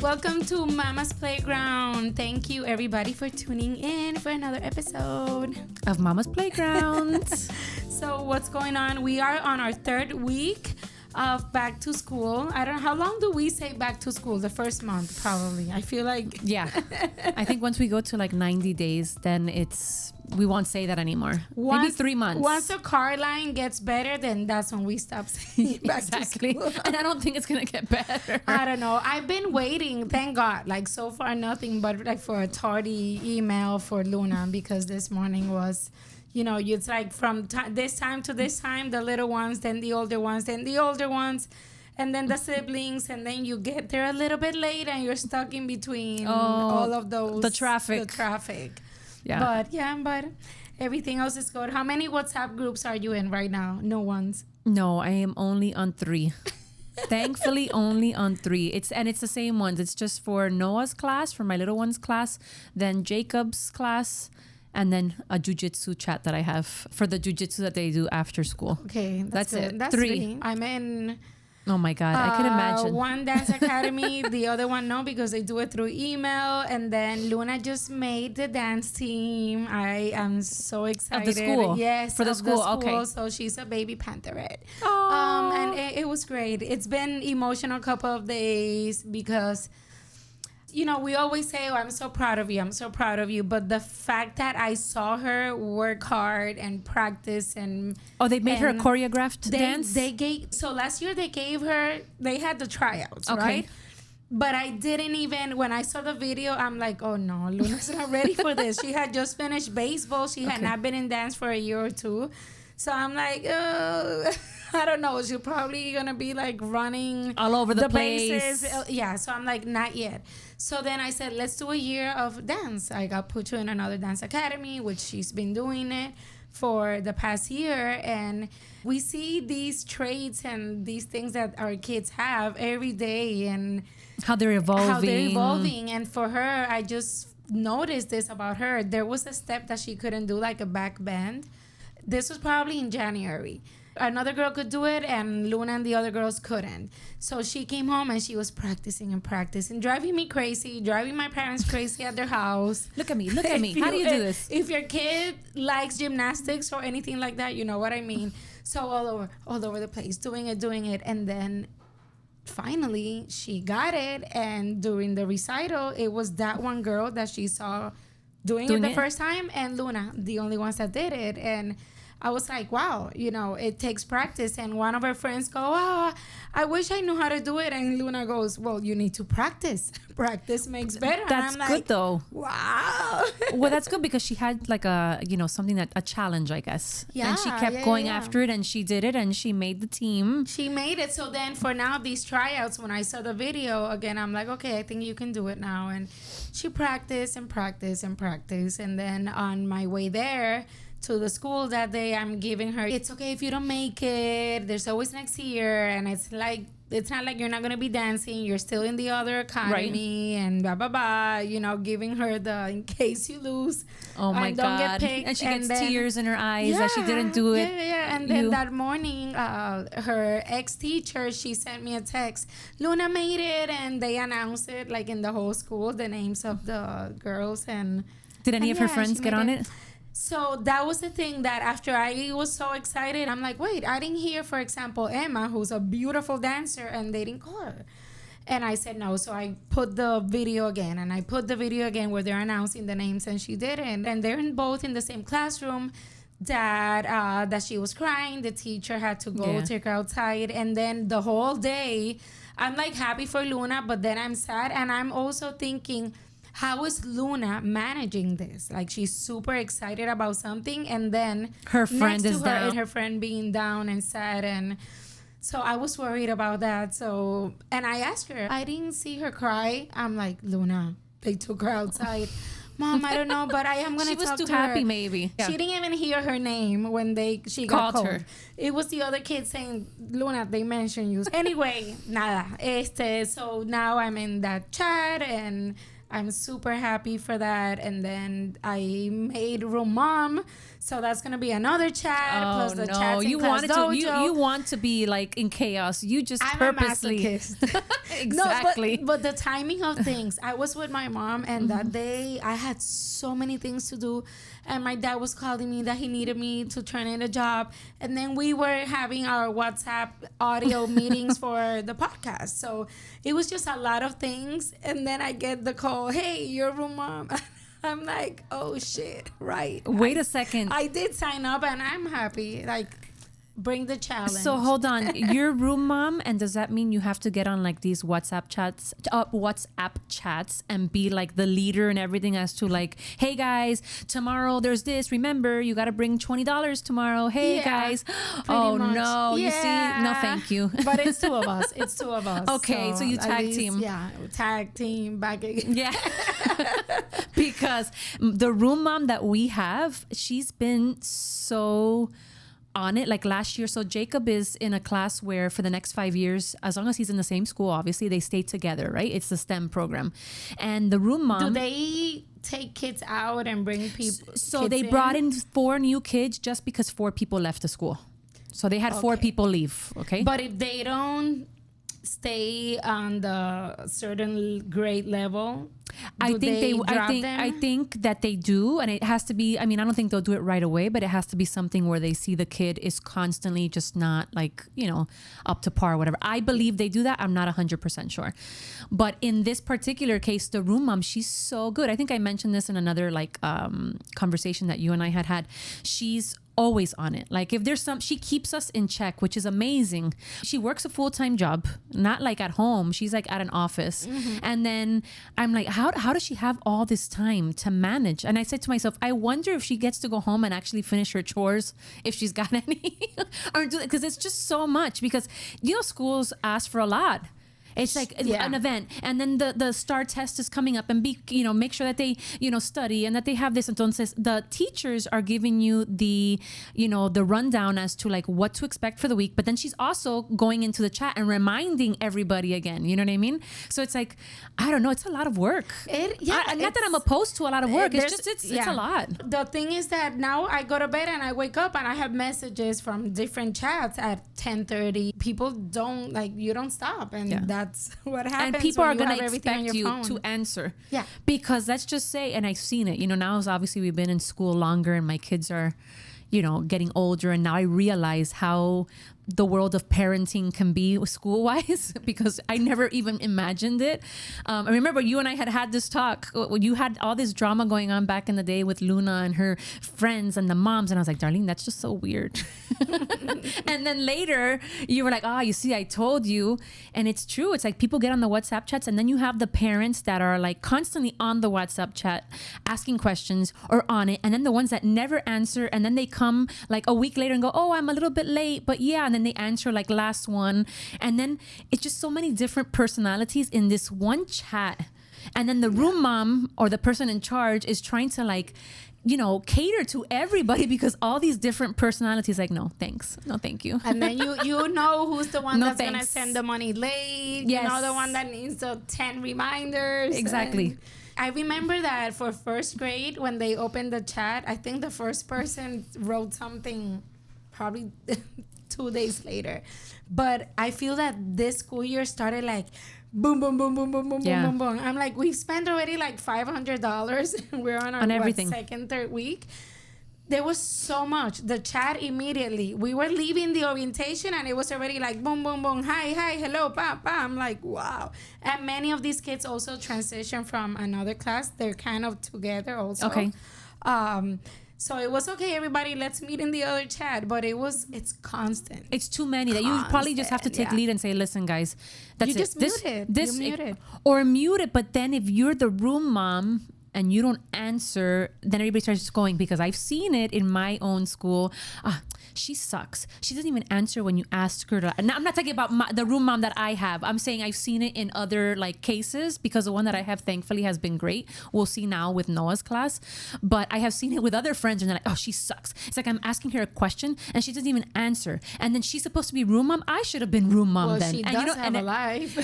Welcome to Mama's Playground. Thank you, everybody, for tuning in for another episode of Mama's Playground. So, what's going on? We are on our third week of back to school. I don't know, how long do we say back to school? The first month, probably. I feel like... Yeah. I think once we go to like 90 days, then we won't say that anymore. Maybe 3 months. Once the car line gets better, then that's when we stop saying back to school. And I don't think it's going to get better. I don't know. I've been waiting, thank God. Like, so far, nothing but like for a tardy email for Luna, because this morning was... You know, it's like from this time to this time, the little ones, then the older ones, then the older ones, and then the siblings, and then you get there a little bit late and you're stuck in between all of those. The traffic. Yeah. But everything else is good. How many WhatsApp groups are you in right now? No ones. No, I am only on 3. Thankfully, only on 3. It's the same ones. It's just for Noah's class, for my little one's class, then Jacob's class, and then a jujitsu chat that I have for the jujitsu that they do after school. Okay, that's it. That's 3. I'm in. Oh my God, I can imagine. One dance academy, the other one no, because they do it through email. And then Luna just made the dance team. I am so excited. Of the school? Yes, for the school. Okay. So she's a baby pantherette. Oh. And it was great. It's been emotional couple of days because... You know, we always say, oh, I'm so proud of you. I'm so proud of you. But the fact that I saw her work hard and practice and... Oh, they made her a choreographed dance? So last year they had the tryouts, right? But I didn't even... When I saw the video, I'm like, oh, no, Luna's not ready for this. She had just finished baseball. She had not been in dance for a year or two. So I'm like, oh... I don't know. She's probably going to be like running all over the place. Bases. Yeah. So I'm like, not yet. So then I said, let's do a year of dance. I got put you in another dance academy, which she's been doing it for the past year. And we see these traits and these things that our kids have every day and how they're evolving. And for her, I just noticed this about her. There was a step that she couldn't do, like a back bend. This was probably in January. Another girl could do it and Luna and the other girls couldn't. So she came home and she was practicing, driving me crazy, driving my parents crazy at their house. Look at me. How do you do this? If your kid likes gymnastics or anything like that, you know what I mean. So all over the place, doing it. And then finally she got it. And during the recital, it was that one girl that she saw doing it the first time and Luna, the only ones that did it. And I was like, wow, you know, it takes practice. And one of her friends go, oh, I wish I knew how to do it. And Luna goes, well, you need to practice. Practice makes better. That's and I'm good, like, though. Wow. Well, that's good because she had like a challenge, I guess. Yeah. And she kept going after it and she did it and she made the team. She made it. So then for now, these tryouts, when I saw the video again, I'm like, okay, I think you can do it now. And she practiced. And then on my way there, to the school that day, I'm giving her, it's okay if you don't make it, there's always next year, and it's not like you're not going to be dancing, you're still in the other academy, and blah blah blah, you know, giving her the in case you lose, oh my God, get picked. And she gets tears in her eyes that she didn't do it. And then that morning, her ex-teacher, she sent me a text, Luna made it, and they announced it like in the whole school, the names of the girls. And did any of her friends get on it? So that was the thing that after I was so excited, I'm like, wait, I didn't hear, for example, Emma, who's a beautiful dancer, and they didn't call her. And I said no. So I put the video again, where they're announcing the names, and she did it. And they're both in the same classroom that she was crying. The teacher had to go take her outside. And then the whole day, I'm like happy for Luna, but then I'm sad. And I'm also thinking, how is Luna managing this? Like, she's super excited about something, and then her friend is down, and her friend being down and sad. And so I was worried about that. So, and I asked her, I didn't see her cry. I'm like, Luna, they took her outside. Mom, I don't know, but I am going to talk to her. She was too happy, maybe. Yeah. She didn't even hear her name when she got called. Her. It was the other kid saying, Luna, they mentioned you. Anyway, nada. So now I'm in that chat, and I'm super happy for that. And then I made Room Mom, so that's gonna be another chat plus the chats in you Class wanted to Dojo. you want to be like in chaos. You just I'm purposely a masochist. exactly. No, but the timing of things. I was with my mom, and that day I had so many things to do, and my dad was calling me that he needed me to turn in a job, and then we were having our WhatsApp audio meetings for the podcast. So it was just a lot of things, and then I get the call, "Hey, you're Room Mom." I'm like, "Oh shit!" Right? Wait a second. I did sign up, and I'm happy. Like, bring the challenge. So hold on, you're Room Mom, and does that mean you have to get on like these WhatsApp chats, and be like the leader and everything as to like, hey guys, tomorrow there's this. Remember, you got to bring $20 tomorrow. Hey Yeah, guys. pretty Oh much. no, you see, no, thank you. But it's two of us. It's two of us. Okay, so you at tag least, team. Yeah, tag team back again. Yeah. Because the Room Mom that we have, she's been so on it. Like last year, so Jacob is in a class where for the next 5 years, as long as he's in the same school, obviously they stay together, right? It's the STEM program. And the Room Mom, Do they take kids out and bring people? so they brought in 4 new kids just because 4 people left the school. So they had 4 Okay. people leave, okay? But if they don't stay on the certain grade level, I think drop them? I think that they do, and it has to be. I mean, I don't think they'll do it right away, but it has to be something where they see the kid is constantly just not like, you know, up to par or whatever. I believe they do that. I'm not 100% sure, but in this particular case, the Room Mom, she's so good. I think I mentioned this in another like conversation that you and I had. She's always on it. Like if there's she keeps us in check, which is amazing. She works a full-time job, not like at home. She's like at an office. And then I'm like, how does she have all this time to manage? And I said to myself, I wonder if she gets to go home and actually finish her chores, if she's got any, or do it, because it's just so much. Because you know, schools ask for a lot. It's like Yeah. an event, and then the STAR test is coming up, and make sure that they study and that they have this. Entonces, the teachers are giving you the rundown as to like what to expect for the week, but then she's also going into the chat and reminding everybody again. You know what I mean? So it's like, I don't know, it's a lot of work. Not that I'm opposed to a lot of work. It's just it's a lot. The thing is that now I go to bed and I wake up and I have messages from different chats at 10:30. People don't you don't stop, and that's what happens. And people are going to expect you phone. to answer. Yeah. Because let's just say, and I've seen it, now is obviously we've been in school longer and my kids are, getting older. And now I realize how the world of parenting can be school wise, because I never even imagined it. I remember you and I had this talk when you had all this drama going on back in the day with Luna and her friends and the moms. And I was like, Darlene, that's just so weird. And then later you were like, you see, I told you. And it's true. It's like people get on the WhatsApp chats, and then you have the parents that are like constantly on the WhatsApp chat asking questions or on it. And then the ones that never answer. And then they come like a week later and go, I'm a little bit late, but yeah. And then they answer like last one. And then it's just so many different personalities in this one chat. And then the Room Mom or the person in charge is trying to cater to everybody, because all these different personalities, like, no, thanks. No, thank you. And then you know who's the one No, that's going to thanks. send the money late. Yes. You know, the one that needs the 10 reminders. Exactly. And I remember that for first grade, when they opened the chat, I think the first person wrote something probably 2 days later. But I feel that this school year started like boom, boom, boom, boom, boom, boom, Yeah. boom, boom, boom. I'm like, we've spent already like $500 and we're on our everything. second, third week. There was so much. The chat immediately. We were leaving the orientation and it was already like boom, boom, boom. Hi, hello, pa. I'm like, wow. And many of these kids also transition from another class. They're kind of together also. Okay. So it was okay, everybody, let's meet in the other chat. But it's constant. It's too many that you probably just have to take lead and say, listen, guys, that's You it. just mute it. You mute it. Or mute it. But then if you're the Room Mom, and you don't answer, then everybody starts going, because I've seen it in my own school. She sucks. She doesn't even answer when you ask her to. Now, I'm not talking about the room mom that I have. I'm saying I've seen it in other like cases, because the one that I have thankfully has been great. We'll see now with Noah's class, but I have seen it with other friends, and they're like, oh, she sucks. It's like I'm asking her a question and she doesn't even answer, and then she's supposed to be room mom. I should have been room mom then. She and does have a life.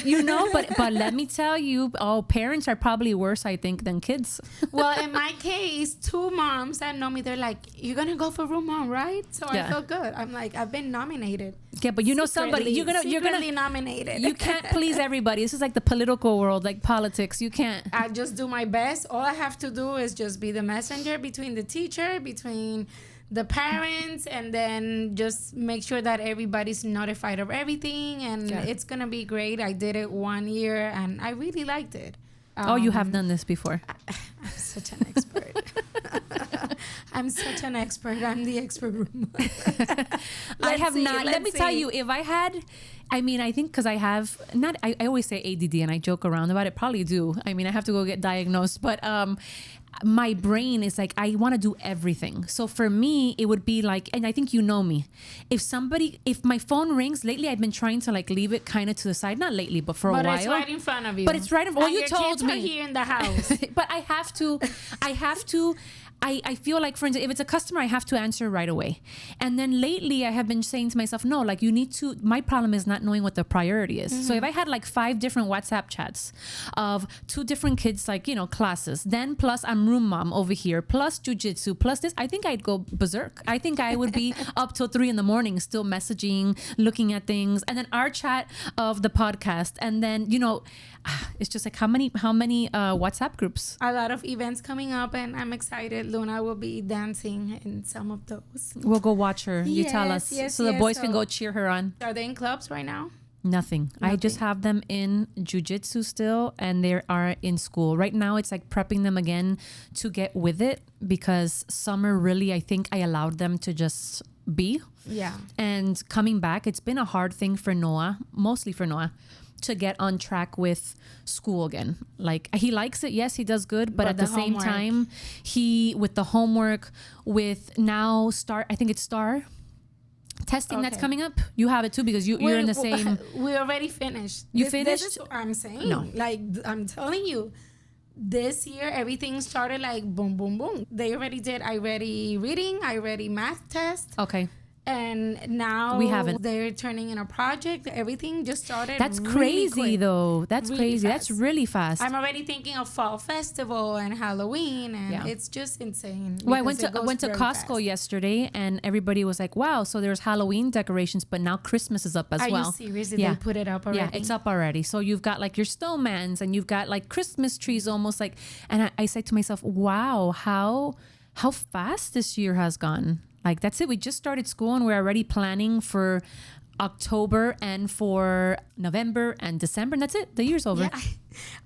But let me tell you, parents are probably worse, I think, than kids. Well, in my case, 2 moms that know me, they're like, you're gonna go for room mom, right? So I feel good. I'm like, I've been nominated. Yeah, but you know somebody, you're gonna nominated. You can't please everybody. This is like the political world, like politics. You can't. I just do my best. All I have to do is just be the messenger between the teacher, between the parents, and then just make sure that everybody's notified of everything, and it's gonna be great. I did it 1 year and I really liked it. You have done this before. I'm such an expert. I'm such an expert. I'm the expert room. I have not. Let me tell you, if I had, I mean, I think because I have not, I always say ADD and I joke around about it. Probably do. I mean, I have to go get diagnosed, but my brain is like, I want to do everything. So for me, it would be like, and I think you know me, if my phone rings, lately I've been trying to like leave it kind of to the side, not lately, but for a while. But it's right in front of you. But it's right in front. Well, you told kids me. Are here in the house. But I have to, I feel like, for instance, if it's a customer, I have to answer right away. And then lately I have been saying to myself, no, like you need to, my problem is not knowing what the priority is. Mm-hmm. So if I had like 5 different WhatsApp chats of 2 different kids, like, classes, then plus I'm room mom over here, plus jujitsu, plus this, I think I'd go berserk. I think I would be up till 3 a.m. still messaging, looking at things. And then our chat of the podcast. And then, it's just like how many WhatsApp groups? A lot of events coming up, and I'm excited. Luna will be dancing in some of those. We'll go watch her. You tell us, so the boys can go cheer her on. Are they in clubs right now? Nothing. I just have them in jujitsu still, and they are in school right now. It's like prepping them again to get with it, because summer really, I think I allowed them to just be. Yeah. And coming back, it's been a hard thing for Noah, mostly for Noah, to get on track with school again. Like, he likes it, yes, he does good, but at the same time, he, with the homework, with now I think it's STAR testing that's coming up. You have it too, because you're in the same. We already finished. You finished? This is what I'm saying. No. Like, I'm telling you, this year, everything started like boom, boom, boom. They already did iReady reading, iReady math test. Okay. And now we haven't. They're turning in a project. Everything just started. That's really crazy, quick. though. That's really crazy. fast. That's really fast. I'm already thinking of fall festival and Halloween, and it's just insane. Well, I went to Costco yesterday, and everybody was like, "Wow!" So there's Halloween decorations, but now Christmas is up as well. Are you serious? Did they put it up already? Yeah, it's up already. So you've got like your snowmans, and you've got like Christmas trees, almost like. And I said to myself, "Wow, how fast this year has gone." Like, that's it. We just started school and we're already planning for October and for November and December. And that's it. The year's over. Yeah,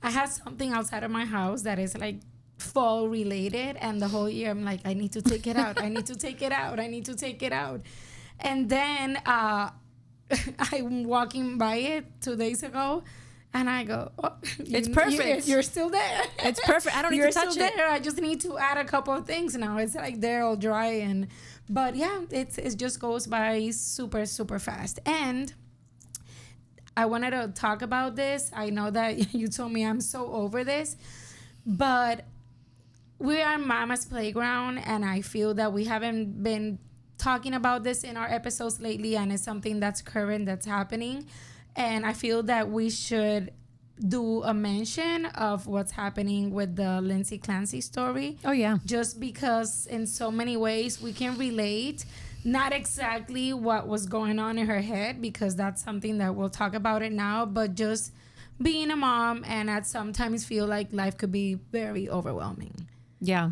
I have something outside of my house that is like fall related. And the whole year I'm like, I need to take it out. I need to take it out. I need to take it out. And then I'm walking by it 2 days ago. And I go, oh, it's perfect. You're still there. It's perfect. I don't need to touch it. You're still there. I just need to add a couple of things now. It's like they're all dry. But yeah, it just goes by super, super fast. And I wanted to talk about this. I know that you told me I'm so over this. But we are Mama's Playground. And I feel that we haven't been talking about this in our episodes lately. And it's something that's current, that's happening. And I feel that we should do a mention of what's happening with the Lindsey Clancy story. Oh, yeah. Just because in so many ways we can relate, not exactly what was going on in her head, because that's something that we'll talk about it now, but just being a mom and at sometimes feel like life could be very overwhelming. Yeah.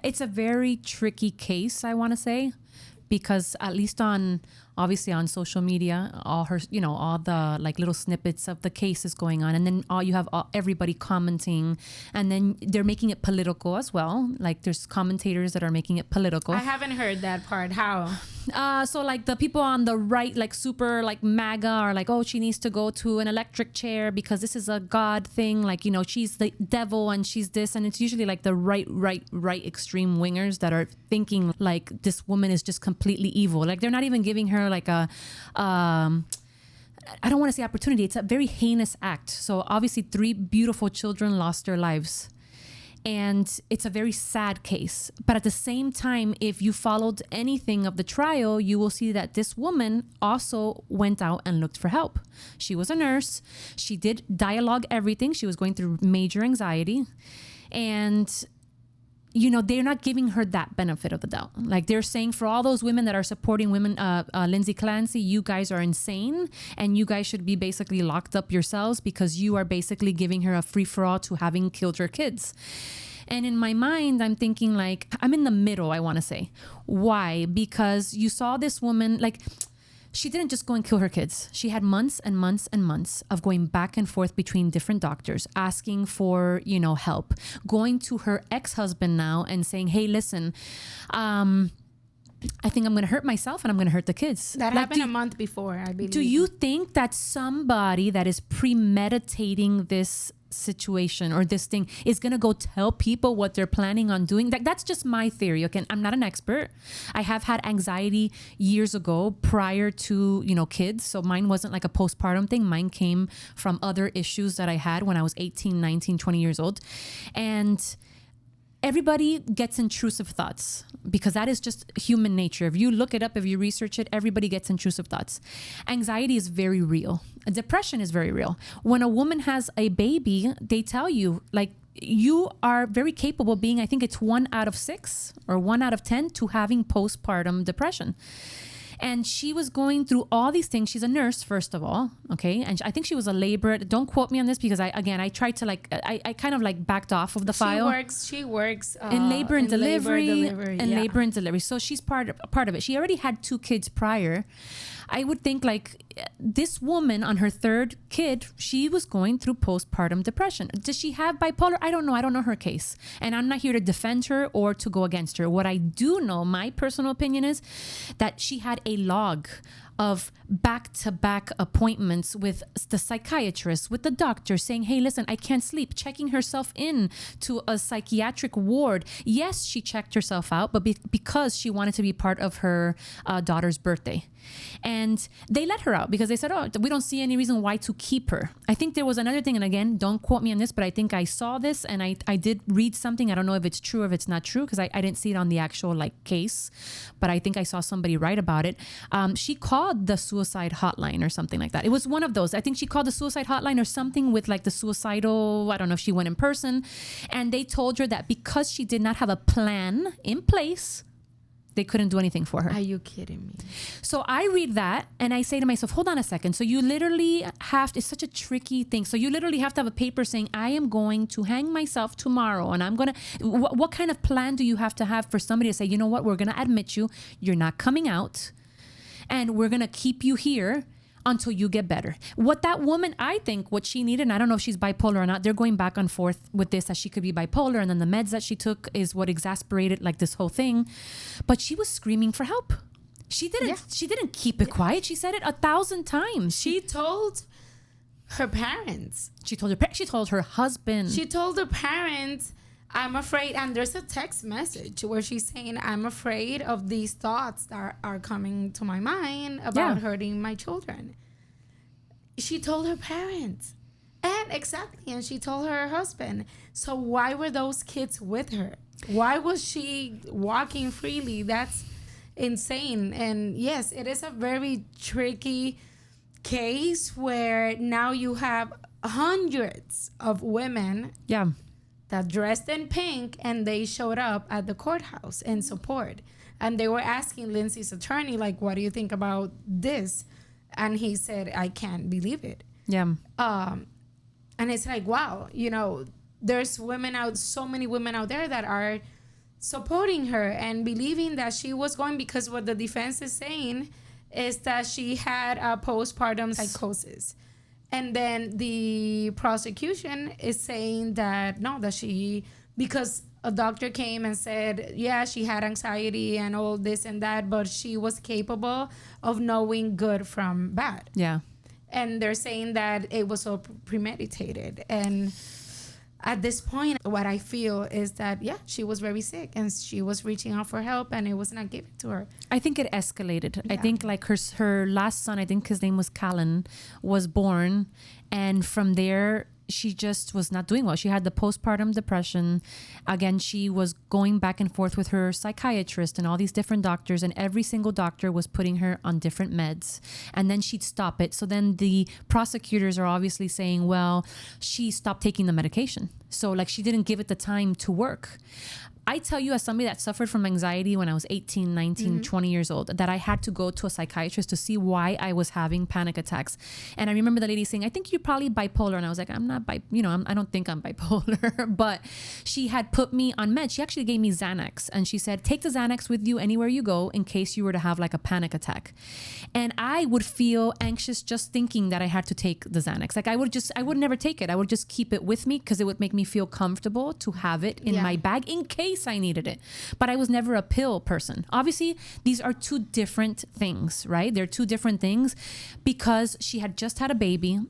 It's a very tricky case, I want to say, because at least on obviously on social media, all her, all the like little snippets of the case is going on. And then you have everybody commenting, and then they're making it political as well. Like there's commentators that are making it political. I haven't heard that part. How? So like the people on the right, like super like MAGA, are like, oh, she needs to go to an electric chair because this is a God thing. Like, she's the devil and she's this. And it's usually like the right extreme wingers that are thinking like this woman is just completely evil. Like they're not even giving her like a, I don't want to say opportunity. It's a very heinous act. So obviously 3 beautiful children lost their lives. And it's a very sad case. But at the same time, if you followed anything of the trial, you will see that this woman also went out and looked for help. She was a nurse. She did dialogue everything. She was going through major anxiety. And they're not giving her that benefit of the doubt. Like they're saying for all those women that are supporting women, Lindsey Clancy, you guys are insane and you guys should be basically locked up yourselves because you are basically giving her a free for all to having killed her kids. And in my mind, I'm thinking like, I'm in the middle, I want to say. Why? Because you saw this woman, like, she didn't just go and kill her kids. She had months and months and months of going back and forth between different doctors, asking for, help, going to her ex-husband now and saying, hey, listen, I think I'm going to hurt myself and I'm going to hurt the kids. That happened a month before, I believe. Do you think that somebody that is premeditating this situation or this thing is going to go tell people what they're planning on doing? That's just my theory. Okay, I'm not an expert. I have had anxiety years ago prior to kids, so mine wasn't like a postpartum thing. Mine came from other issues that I had when I was 18, 19, 20 years old. And everybody gets intrusive thoughts because that is just human nature. If you look it up, if you research it, everybody gets intrusive thoughts. Anxiety is very real. Depression is very real. When a woman has a baby, they tell you like you are very capable of being, I think it's 1 out of 6 or 1 out of 10 to having postpartum depression. And she was going through all these things. She's a nurse, first of all. Okay. And I think she was a laborer. Don't quote me on this because I tried to I kind of like backed off of the file. She works in labor and delivery. Labor and delivery. So she's part of it. She already had 2 kids prior. I would think like this woman on her 3rd kid, she was going through postpartum depression. Does she have bipolar? I don't know. I don't know her case. And I'm not here to defend her or to go against her. What I do know, my personal opinion is that she had a log of back-to-back appointments with the psychiatrist, with the doctor saying, hey, listen, I can't sleep, checking herself in to a psychiatric ward. Yes, she checked herself out, but because she wanted to be part of her daughter's birthday. And they let her out because they said, oh, we don't see any reason why to keep her. I think there was another thing, and again, don't quote me on this, but I think I saw this and I did read something. I don't know if it's true or if it's not true because I didn't see it on the actual like case, but I think I saw somebody write about it. She called the suicide hotline or something like that. It was one of those. I think she called the suicide hotline or something with like the suicidal, I don't know if she went in person, and they told her that because she did not have a plan in place, they couldn't do anything for her. Are you kidding me? So I read that and I say to myself, hold on a second. So you literally have to, it's such a tricky thing. So you literally have to have a paper saying, I am going to hang myself tomorrow. And I'm going to, what kind of plan do you have to have for somebody to say, you know what, we're going to admit you, you're not coming out and we're going to keep you here until you get better. What that woman, I think what she needed, and I don't know if she's bipolar or not, they're going back and forth with this that she could be bipolar, and then the meds that she took is what exasperated like this whole thing. But she was screaming for help. She didn't keep it quiet. She said it 1,000 times. She told her parents. She told her husband. She told her parents, I'm afraid, and there's a text message where she's saying, I'm afraid of these thoughts that are coming to my mind about hurting my children. She told her parents. And she told her husband. So why were those kids with her? Why was she walking freely? That's insane. And yes, it is a very tricky case where now you have hundreds of women that dressed in pink and they showed up at the courthouse in support. And they were asking Lindsey's attorney, like, what do you think about this? And he said, I can't believe it. Yeah. And it's like, wow, there's so many women out there that are supporting her and believing that she was going, because what the defense is saying is that she had a postpartum psychosis. And then the prosecution is saying that no, that she, because a doctor came and said, yeah, she had anxiety and all this and that, but she was capable of knowing good from bad. Yeah. And they're saying that it was all premeditated. And at this point, what I feel is that, yeah, she was very sick and she was reaching out for help and it was not given to her. I think it escalated. Yeah. I think like her last son, I think his name was Callan, was born. And from there, she just was not doing well. She had the postpartum depression. Again, she was going back and forth with her psychiatrist and all these different doctors, and every single doctor was putting her on different meds. And then she'd stop it. So then the prosecutors are obviously saying, well, she stopped taking the medication. So like she didn't give it the time to work. I tell you, as somebody that suffered from anxiety when I was 18, 19, 20 years old, that I had to go to a psychiatrist to see why I was having panic attacks. And I remember the lady saying, I think you're probably bipolar. And I was like, I'm not I don't think I'm bipolar. But she had put me on meds. She actually gave me Xanax. And she said, take the Xanax with you anywhere you go in case you were to have like a panic attack. And I would feel anxious just thinking that I had to take the Xanax. Like I would never take it. I would just keep it with me because it would make me feel comfortable to have it in my bag in case I needed it. But I was never a pill person. Obviously, these are two different things, right? They're two different things because she had just had a baby.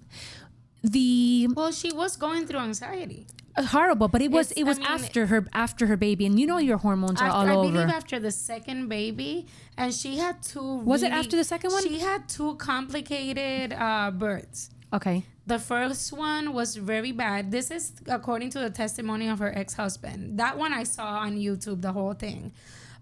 Well, she was going through anxiety. Horrible, but it was after her baby, and you know your hormones are all over. I believe after the second baby, and she had two. Was it after the second one? She had two complicated births. Okay. The first one was very bad. This is according to the testimony of her ex-husband. That one I saw on YouTube, the whole thing.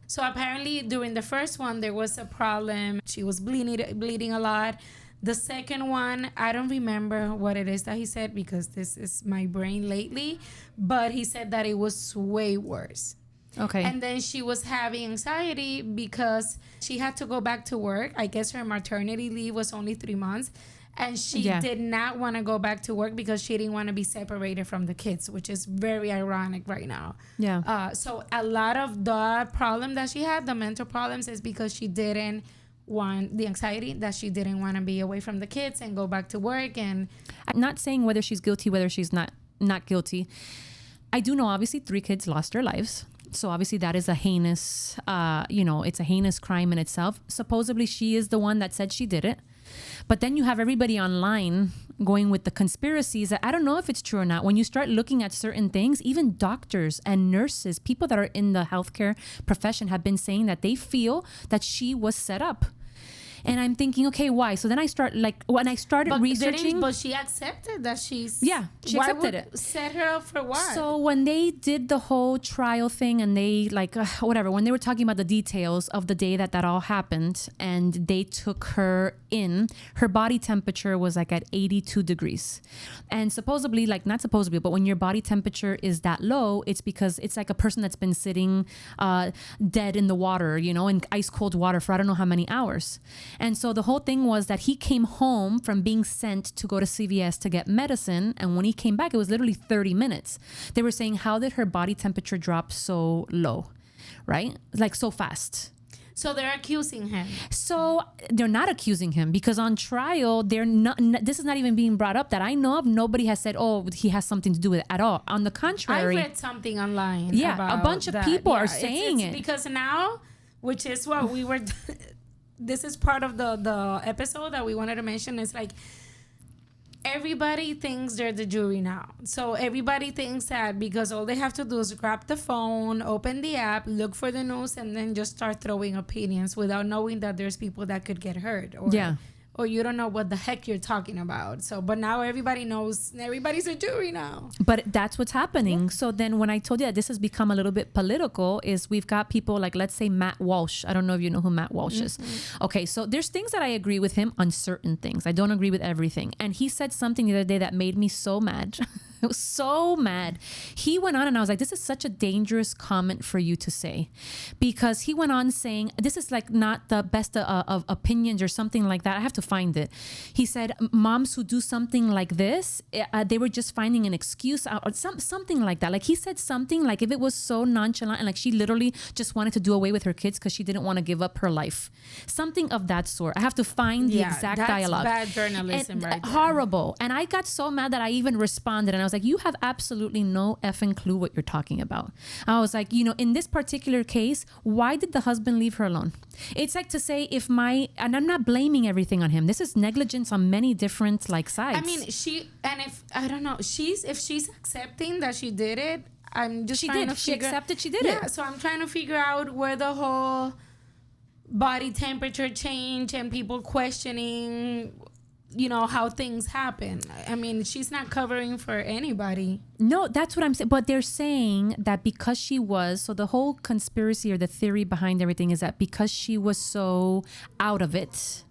So apparently during the first one, there was a problem. She was bleeding a lot. The second one, I don't remember what it is that he said because this is my brain lately. But he said that it was way worse. Okay. And then she was having anxiety because she had to go back to work. I guess her maternity leave was only 3 months. And she did not want to go back to work because she didn't want to be separated from the kids, which is very ironic right now. Yeah. So a lot of the problem that she had, the mental problems, is because she didn't want the anxiety, that she didn't want to be away from the kids and go back to work. And I'm not saying whether she's guilty, whether she's not guilty. I do know, obviously, 3 kids lost their lives. So obviously that is a heinous, it's a heinous crime in itself. Supposedly she is the one that said she did it. But then you have everybody online going with the conspiracies that I don't know if it's true or not. When you start looking at certain things, even doctors and nurses, people that are in the healthcare profession have been saying that they feel that she was set up. And I'm thinking, okay, why? So then I start when I started researching. But she accepted that she's. Yeah, she accepted it. Set her up for what? So when they did the whole trial thing and they when they were talking about the details of the day that all happened and they took her in, her body temperature was like at 82 degrees. And supposedly, not supposedly, but when your body temperature is that low, it's because it's like a person that's been sitting dead in the water, in ice cold water for I don't know how many hours. And so the whole thing was that he came home from being sent to go to CVS to get medicine. And when he came back, it was literally 30 minutes. They were saying, how did her body temperature drop so low, right? Like so fast. So they're accusing him. So they're not accusing him because on trial, they're not. This is not even being brought up that I know of. Nobody has said, "Oh, he has something to do with it" at all. On the contrary, I read something online. Yeah, about a bunch of people are saying it because now, which is what we were. This is part of the episode that we wanted to mention. It's like everybody thinks they're the jury now. So everybody thinks that because all they have to do is grab the phone, open the app, look for the news, and then just start throwing opinions without knowing that there's people that could get hurt. Or you don't know what the heck you're talking about. So, but now everybody knows, everybody's a jury now. But that's what's happening. Yeah. So then when I told you that this has become a little bit political is we've got people like, let's say Matt Walsh. I don't know if you know who Matt Walsh is. Okay, so there's things that I agree with him on certain things. I don't agree with everything. And he said something the other day that made me so mad. I was so mad. He went on and I was like, this is such a dangerous comment for you to say, because he went on saying, this is like not the best of opinions or something like that. I have to find it. He said, moms who do something like this, they were just finding an excuse or something like that. Like he said something like if it was so nonchalant and like she literally just wanted to do away with her kids because she didn't want to give up her life. Something of that sort. I have to find the exact dialogue. Bad journalism, and, right there. Horrible. And I got so mad that I even responded and I was like, you have absolutely no effing clue what you're talking about. I was like, in this particular case, why did the husband leave her alone? It's like to say and I'm not blaming everything on him. This is negligence on many different sides. I mean, if she's accepting that she did it, I'm just trying to figure. She accepted she did it. Yeah, so I'm trying to figure out where the whole body temperature change and people questioning, how things happen. I mean, she's not covering for anybody. No, that's what I'm saying. But they're saying that because so the whole conspiracy or the theory behind everything is that because she was so out of it,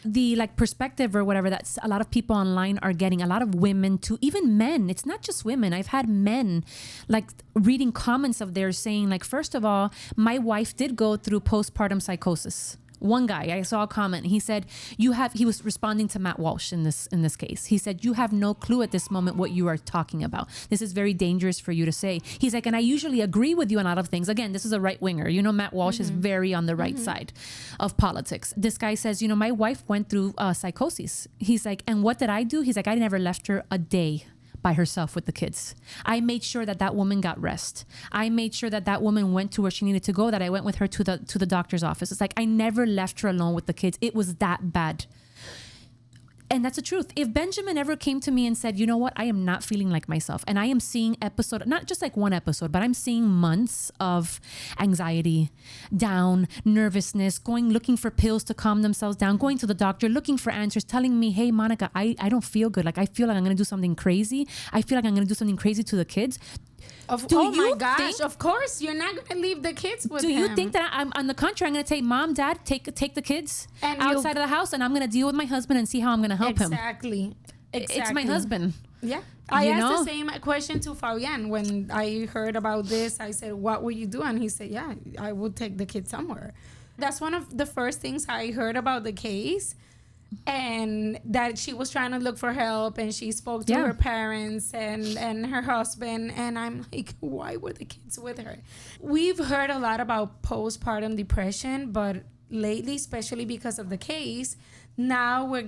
the perspective or whatever that a lot of people online are getting, a lot of women too, even men, it's not just women. I've had men reading comments of theirs saying first of all, my wife did go through postpartum psychosis. One guy, I saw a comment. He said, he was responding to Matt Walsh in this case. He said, you have no clue at this moment what you are talking about. This is very dangerous for you to say. He's like, and I usually agree with you on a lot of things. Again, this is a right winger. Matt Walsh is very on the right side of politics. This guy says, my wife went through psychosis. He's like, and what did I do? He's like, I never left her a day by herself with the kids. I made sure that woman got rest. I made sure that woman went to where she needed to go, that I went with her to the doctor's office. It's like, I never left her alone with the kids. It was that bad. And that's the truth. If Benjamin ever came to me and said, you know what, I am not feeling like myself, and I am seeing not just one episode, but I'm seeing months of anxiety, down, nervousness, looking for pills to calm themselves down, going to the doctor, looking for answers, telling me, hey, Monica, I don't feel good. I feel like I'm going to do something crazy. I feel like I'm going to do something crazy to the kids. Oh my gosh, of course you're not going to leave the kids with him. Do you think that I'm on the contrary, I'm going to take mom, dad, take the kids and outside of the house, and I'm going to deal with my husband and see how I'm going to help him. Exactly. It's my husband. Yeah. I asked the same question to Fabian when I heard about this. I said, what would you do? And he said, yeah, I would take the kids somewhere. That's one of the first things I heard about the case. And that she was trying to look for help, and she spoke to her parents and her husband, and I'm like, why were the kids with her? We've heard a lot about postpartum depression, but lately, especially because of the case, now we're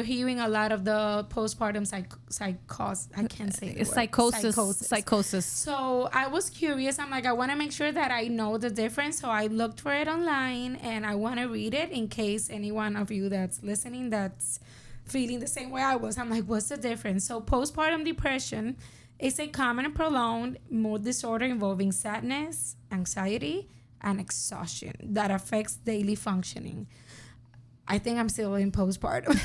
hearing a lot of the postpartum psychosis. I can't say the word. Psychosis. So I was curious. I'm like, I want to make sure that I know the difference. So I looked for it online, and I want to read it in case any one of you that's listening that's feeling the same way I was. I'm like, what's the difference? So postpartum depression is a common and prolonged mood disorder involving sadness, anxiety, and exhaustion that affects daily functioning. I think I'm still in postpartum.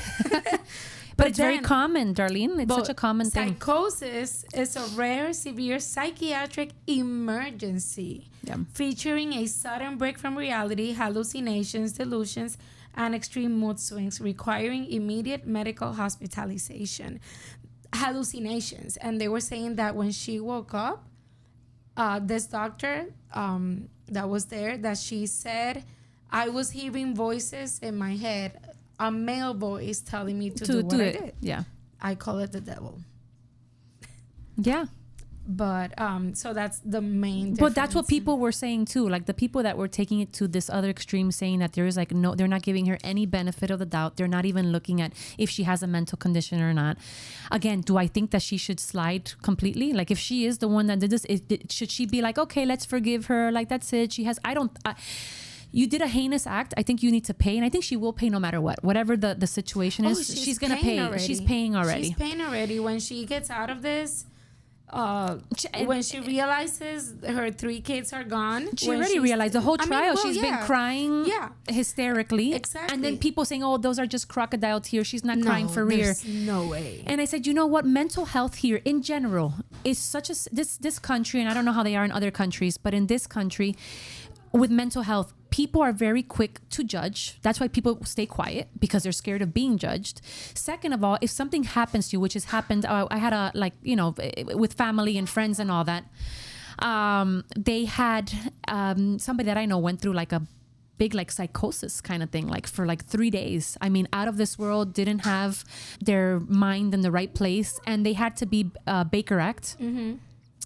But it's very common, Darlene. It's such a common thing. Psychosis is a rare, severe psychiatric emergency featuring a sudden break from reality, hallucinations, delusions, and extreme mood swings requiring immediate medical hospitalization. Hallucinations. And they were saying that when she woke up, this doctor that was there, that she said, I was hearing voices in my head, a male voice telling me to do what I did. Yeah. I call it the devil. Yeah. But so that's the main difference. But that's what people were saying too. Like the people that were taking it to this other extreme, saying that there is no, they're not giving her any benefit of the doubt. They're not even looking at if she has a mental condition or not. Again, do I think that she should slide completely? Like if she is the one that did this, should she be like, okay, let's forgive her? Like that's it. You did a heinous act. I think you need to pay. And I think she will pay no matter what. Whatever the situation is, she's going to pay. Already. She's paying already. She's paying already. When she gets out of this, when she realizes her 3 kids are gone. She already realized the whole trial. She's been crying hysterically. Exactly. And then people saying, oh, those are just crocodile tears. She's not crying for real. There's no way. And I said, you know what? Mental health here in general is such this country, and I don't know how they are in other countries, but in this country, with mental health, people are very quick to judge. That's why people stay quiet, because they're scared of being judged. Second of all, if something happens to you, which has happened, I had a, like, you know, with family and friends and all that, they had somebody that I know went through like a big like psychosis kind of thing, like for like 3 days. I mean, out of this world, didn't have their mind in the right place, and they had to be Baker Act.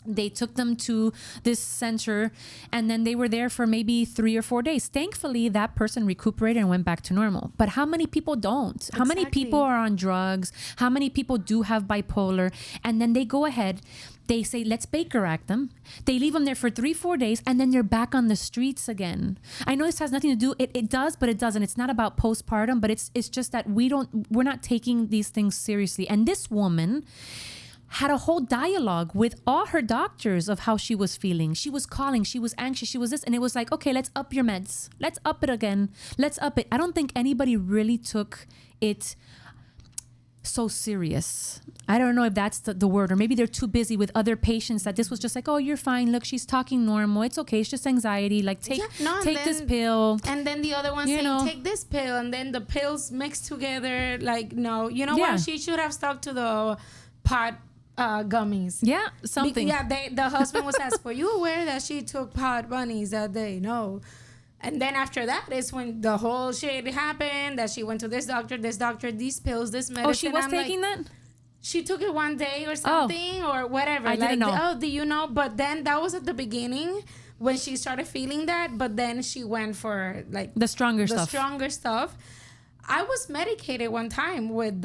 They took them to this center, and then they were there for maybe 3 or 4 days. Thankfully, that person recuperated and went back to normal. But how many people don't? How many people are on drugs? How many people do have bipolar? And then they go ahead, they say, let's Baker Act them. They leave them there for 3-4 days, and then they're back on the streets again. I know this has nothing to do, it does, but it doesn't. It's not about postpartum, but it's just that we're not taking these things seriously. And this woman had a whole dialogue with all her doctors of how she was feeling. She was calling, she was anxious, she was this. And it was like, okay, let's up your meds. Let's up it again. Let's up it. I don't think anybody really took it so serious. I don't know if that's the word, or maybe they're too busy with other patients that this was just like, oh, you're fine. Look, she's talking normal. It's okay. It's just anxiety. Like take this pill. And then the other one saying, take this pill. And then the pills mixed together. Like, no, you know what? She should have stuck to the pot gummies. Yeah, something. The husband was asked, were you aware that she took pot bunnies that day? No. And then after that is when the whole shit happened, that she went to this doctor, these pills, this medicine. Oh, she was taking that? She took it one day or something or whatever. I didn't know. Oh, do you know? But then that was at the beginning when she started feeling that. But then she went for like the stronger stuff. I was medicated one time with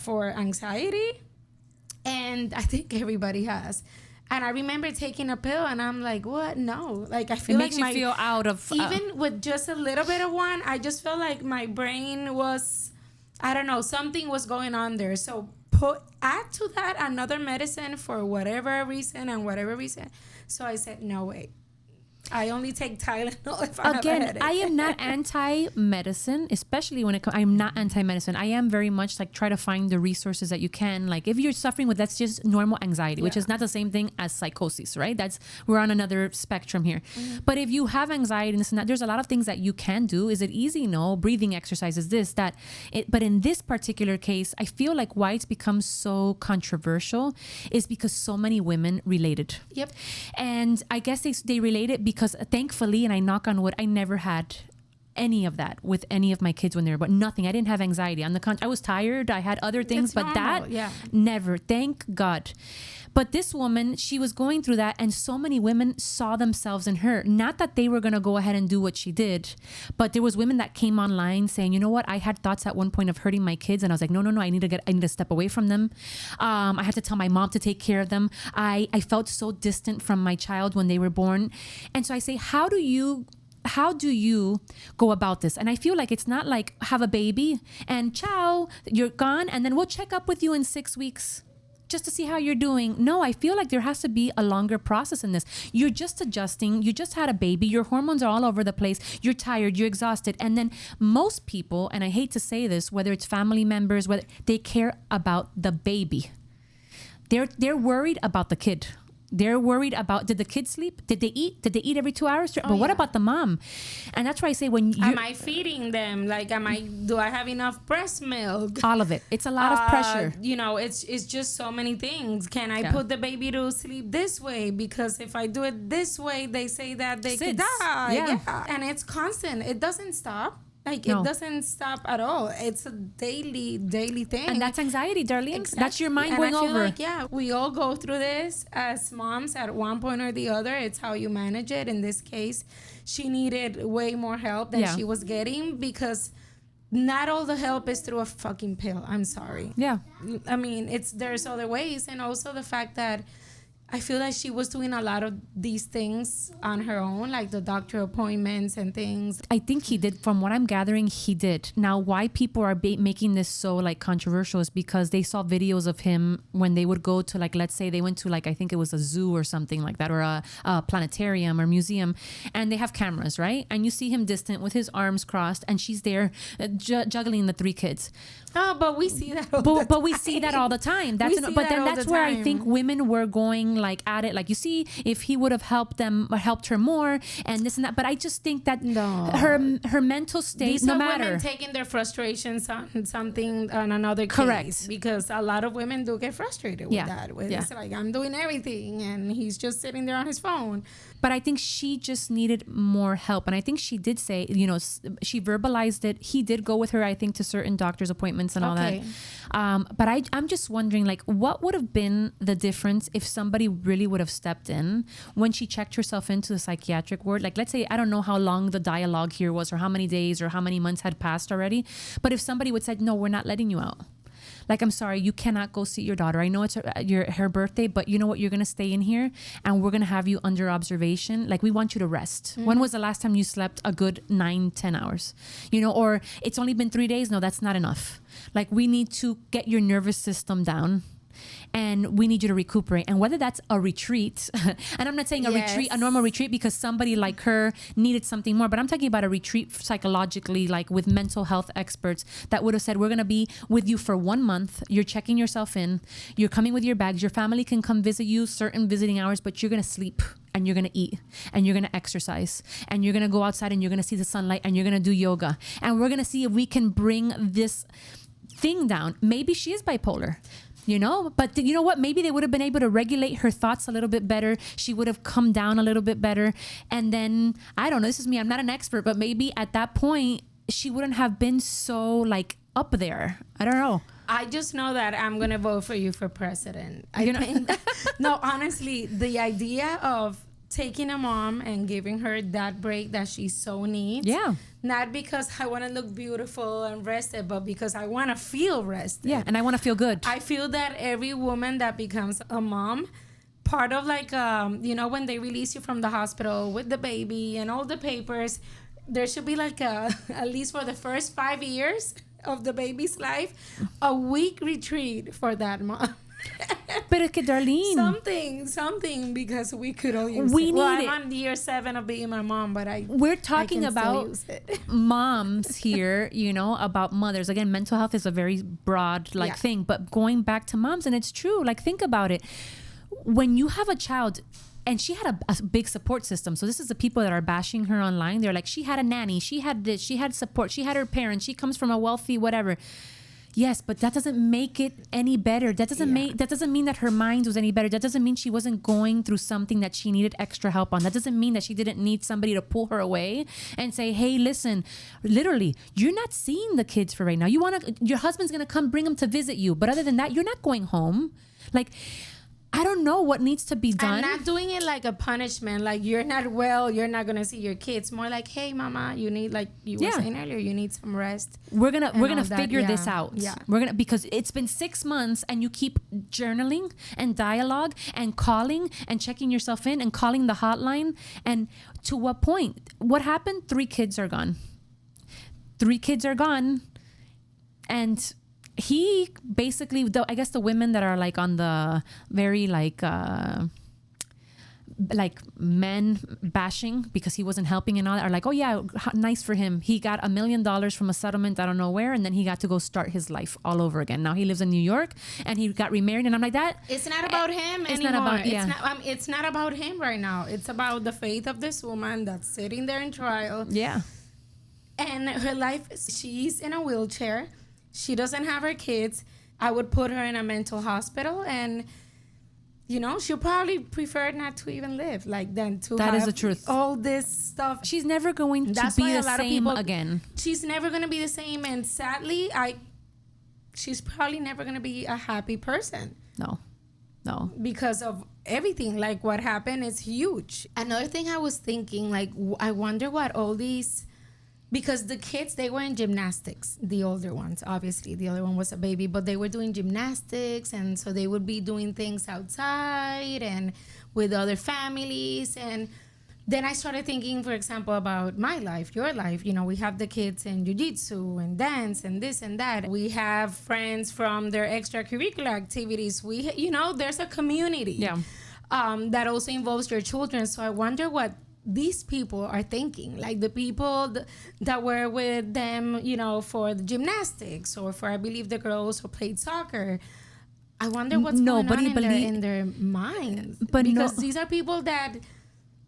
for anxiety. And I think everybody has. And I remember taking a pill, and I'm like, what? No. Like, I feel makes you feel out of... even with just a little bit of one, I just felt like my brain was... I don't know. Something was going on there. So add to that another medicine for whatever reason. So I said, no, wait. I only take Tylenol if I have a headache. I am not anti-medicine, especially when it comes... I'm not anti-medicine. I am very much like try to find the resources that you can. Like if you're suffering with, that's just normal anxiety, which is not the same thing as psychosis, right? We're on another spectrum here. But if you have anxiety and this and that, there's a lot of things that you can do. Is it easy? No. Breathing exercises, this, that. But in this particular case, I feel like why it's become so controversial is because so many women related. Yep. And I guess they related because thankfully, and I knock on wood, I never had any of that with any of my kids when they were born. Nothing. I didn't have anxiety. On the contrary, I was tired. I had other things, but that never. Thank God. But this woman, she was going through that, and so many women saw themselves in her. Not that they were going to go ahead and do what she did, but there was women that came online saying, you know what? I had thoughts at one point of hurting my kids, and I was like, no. I need to step away from them. I had to tell my mom to take care of them. I felt so distant from my child when they were born. And so I say, how do you go about this? And I feel like it's not like have a baby and ciao, you're gone, and then we'll check up with you in 6 weeks just to see how you're doing. No, I feel like there has to be a longer process in this. You're just adjusting. You just had a baby. Your hormones are all over the place. You're tired. You're exhausted. And then most people, and I hate to say this, whether it's family members, whether they care about the baby. They're worried about the kid. They're worried about, did the kids sleep? Did they eat? Did they eat every 2 hours? But what about the mom? And that's why I say when you... Am I feeding them? Like, do I have enough breast milk? All of it. It's a lot of pressure. You know, it's just so many things. Can I put the baby to sleep this way? Because if I do it this way, they say that they could die. Yeah. And it's constant. It doesn't stop. Like, it doesn't stop at all. It's a daily thing. And that's anxiety, darling. Exactly. That's your mind going over. And I feel like, we all go through this as moms at one point or the other. It's how you manage it. In this case, she needed way more help than she was getting, because not all the help is through a fucking pill. I'm sorry. Yeah. I mean, there's other ways. And also the fact that I feel like she was doing a lot of these things on her own, like the doctor appointments and things. I think he did. From what I'm gathering, he did. Now, why people are making this so like controversial is because they saw videos of him when they would go to, like, let's say they went to, like, I think it was a zoo or something like that, or a planetarium or museum, and they have cameras, right? And you see him distant with his arms crossed, and she's there juggling the 3 kids. Oh, but we see that all the time. But we see that all the time. That's where I think women were going like at it, like, you see, if he would have helped her more and this and that. But I just think that her mental state, these no are matter, women taking their frustrations on something, on another case. Correct. Because a lot of women do get frustrated with that. It's like, I'm doing everything and he's just sitting there on his phone. But I think she just needed more help. And I think she did say, you know, she verbalized it. He did go with her, I think, to certain doctor's appointments and all that. But I'm just wondering, like, what would have been the difference if somebody really would have stepped in when she checked herself into the psychiatric ward? Like, let's say, I don't know how long the dialogue here was or how many days or how many months had passed already. But if somebody would say, no, we're not letting you out. Like, I'm sorry, you cannot go see your daughter. I know it's her birthday, but you know what? You're going to stay in here and we're going to have you under observation. Like, we want you to rest. When was the last time you slept a good 9-10 hours? You know, or it's only been 3 days. No, that's not enough. Like, we need to get your nervous system down. And we need you to recuperate. And whether that's a retreat, and I'm not saying a normal retreat, because somebody like her needed something more, but I'm talking about a retreat psychologically, like with mental health experts that would have said, we're going to be with you for 1 month. You're checking yourself in. You're coming with your bags. Your family can come visit you certain visiting hours, but you're going to sleep and you're going to eat and you're going to exercise and you're going to go outside and you're going to see the sunlight and you're going to do yoga. And we're going to see if we can bring this thing down. Maybe she is bipolar. You know, but you know what? Maybe they would have been able to regulate her thoughts a little bit better. She would have come down a little bit better. And then, I don't know, this is me, I'm not an expert, but maybe at that point, she wouldn't have been so like up there. I don't know. I just know that I'm going to vote for you for president. I think, no, honestly, the idea of taking a mom and giving her that break that she so needs. Yeah. Not because I want to look beautiful and rested, but because I want to feel rested. Yeah, and I want to feel good. I feel that every woman that becomes a mom, part of like, you know, when they release you from the hospital with the baby and all the papers, there should be like at least for the first 5 years of the baby's life, a week retreat for that mom. But okay, Darlene, something, because we could all use we it. Need I'm it. on year 7 of being my mom, but we're talking about moms here, you know, about mothers. Again, mental health is a very broad thing, but going back to moms, and it's true. Like, think about it. When you have a child, and she had a big support system. So this is the people that are bashing her online. They're like, she had a nanny, she had this, she had support, she had her parents, she comes from a wealthy whatever. Yes, but that doesn't make it any better. That doesn't mean that her mind was any better. That doesn't mean she wasn't going through something that she needed extra help on. That doesn't mean that she didn't need somebody to pull her away and say, hey, listen, literally, you're not seeing the kids for right now. Your husband's going to come bring them to visit you. But other than that, you're not going home. Like, I don't know what needs to be done. I'm not doing it like a punishment. Like, you're not well, you're not gonna see your kids. More like, hey, mama, you need, like you were saying earlier, you need some rest. We're gonna figure this out. Yeah. Because it's been 6 months and you keep journaling and dialogue and calling and checking yourself in and calling the hotline. And to what point? What happened? 3 kids are gone. 3 kids are gone, and he basically, I guess the women that are like on the very like men bashing because he wasn't helping and all that are like, oh yeah, nice for him. He got $1 million from a settlement, I don't know where, and then he got to go start his life all over again. Now he lives in New York and he got remarried, and I'm like, that it's not about him it's anymore. Not about, it's not about him right now. It's about the faith of this woman that's sitting there in trial. Yeah. And her life, she's in a wheelchair. She doesn't have her kids. I would put her in a mental hospital, and you know, she'll probably prefer not to even live, like, than to that have is the truth. All this stuff. She's never going to be the same again. She's never going to be the same, and sadly, she's probably never going to be a happy person. No. Because of everything, like what happened is huge. Another thing I was thinking, like, I wonder what all these. Because the kids, they were in gymnastics, the older ones, obviously. The other one was a baby, but they were doing gymnastics, and so they would be doing things outside and with other families. And then I started thinking, for example, about my life, your life. You know, we have the kids in jiu-jitsu and dance and this and that. We have friends from their extracurricular activities. There's a community that also involves your children. So I wonder what these people are thinking, like the people that were with them, you know, for the gymnastics, or for, I believe the girl also played soccer. I wonder what's going on Nobody in their minds. But because these are people that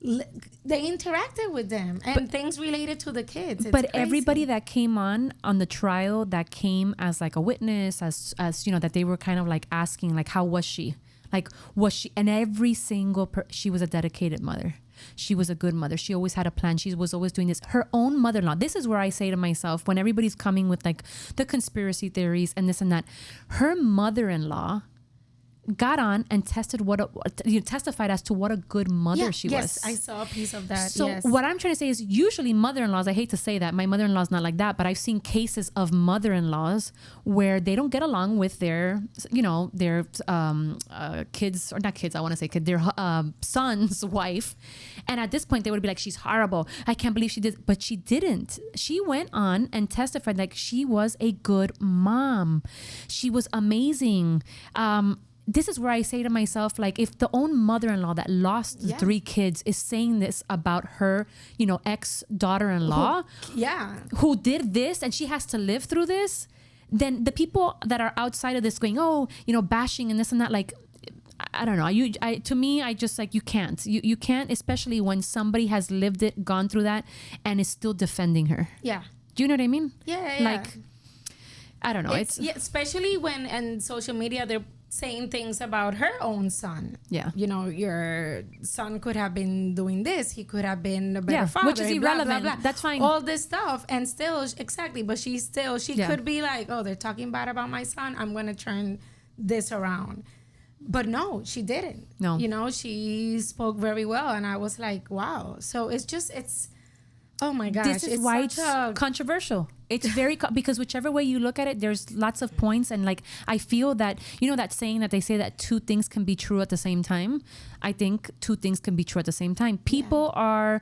they interacted with them and things related to the kids. It's but crazy. everybody that came on the trial, that came as like a witness, as you know, that they were kind of like asking, like, how was she? Like, was she? And every single she was a dedicated mother. She was a good mother. She always had a plan. She was always doing this. Her own mother-in-law. This is where I say to myself, when everybody's coming with like the conspiracy theories and this and that, her mother-in-law got on and testified as to what a good mother she was. Yes, I saw a piece of that. So yes. what I'm trying to say is, usually mother-in-laws, I hate to say that, my mother-in-law's not like that, but I've seen cases of mother-in-laws where they don't get along with their, you know, their kids, or not kids, I want to say kid, their son's wife. And at this point they would be like, she's horrible. I can't believe she did. But she didn't. She went on and testified like she was a good mom. She was amazing. This is where I say to myself, like, if the own mother-in-law that lost the 3 kids is saying this about her, you know, ex-daughter-in-law, who did this, and she has to live through this, then the people that are outside of this going, oh, you know, bashing and this and that, like, I don't know. To me, I just like, you can't, especially when somebody has lived it, gone through that, and is still defending her. Yeah. Do you know what I mean? Yeah. Like, I don't know. It's especially when in social media they're saying things about her own son. Yeah. You know, your son could have been doing this. He could have been a better father. Which is irrelevant. Blah, blah, blah. That's fine. All this stuff. And still, exactly. But she could be like, oh, they're talking bad about my son. I'm going to turn this around. But no, she didn't. No. You know, she spoke very well. And I was like, wow. So it's oh my gosh. This is why it's controversial. It's very, because whichever way you look at it, there's lots of points. And like, I feel that, you know, that saying that they say that 2 things can be true at the same time. I think 2 things can be true at the same time. People are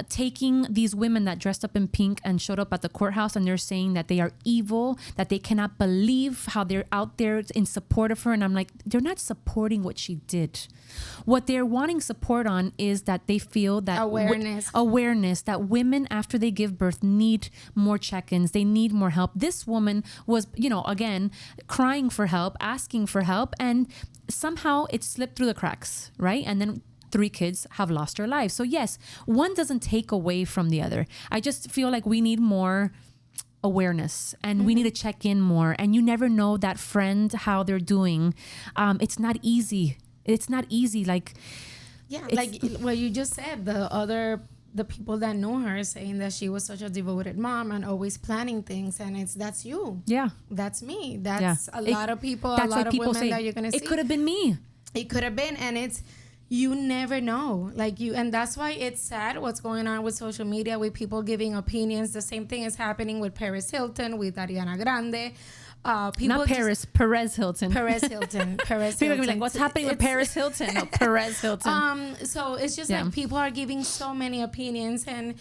taking these women that dressed up in pink and showed up at the courthouse, and they're saying that they are evil, that they cannot believe how they're out there in support of her. And I'm like, they're not supporting what she did. What they're wanting support on is that they feel that awareness that women after they give birth need more check-ins. They need more help. This woman was, you know, again, crying for help, asking for help, and somehow it slipped through the cracks, right? And then 3 kids have lost their lives. So yes, one doesn't take away from the other. I just feel like we need more awareness, and we need to check in more. And you never know that friend, how they're doing. It's not easy. Like, like what you just said, the people that know her saying that she was such a devoted mom and always planning things, and that's you. Yeah. That's me. That's a lot of people, a lot of women that you're going to see. It could have been me. It could have been, and you never know. And that's why it's sad what's going on with social media, with people giving opinions. The same thing is happening with Paris Hilton, with Ariana Grande. Perez Hilton. People are be like, what's happening with Paris Hilton? No, Perez Hilton. So it's just like people are giving so many opinions, and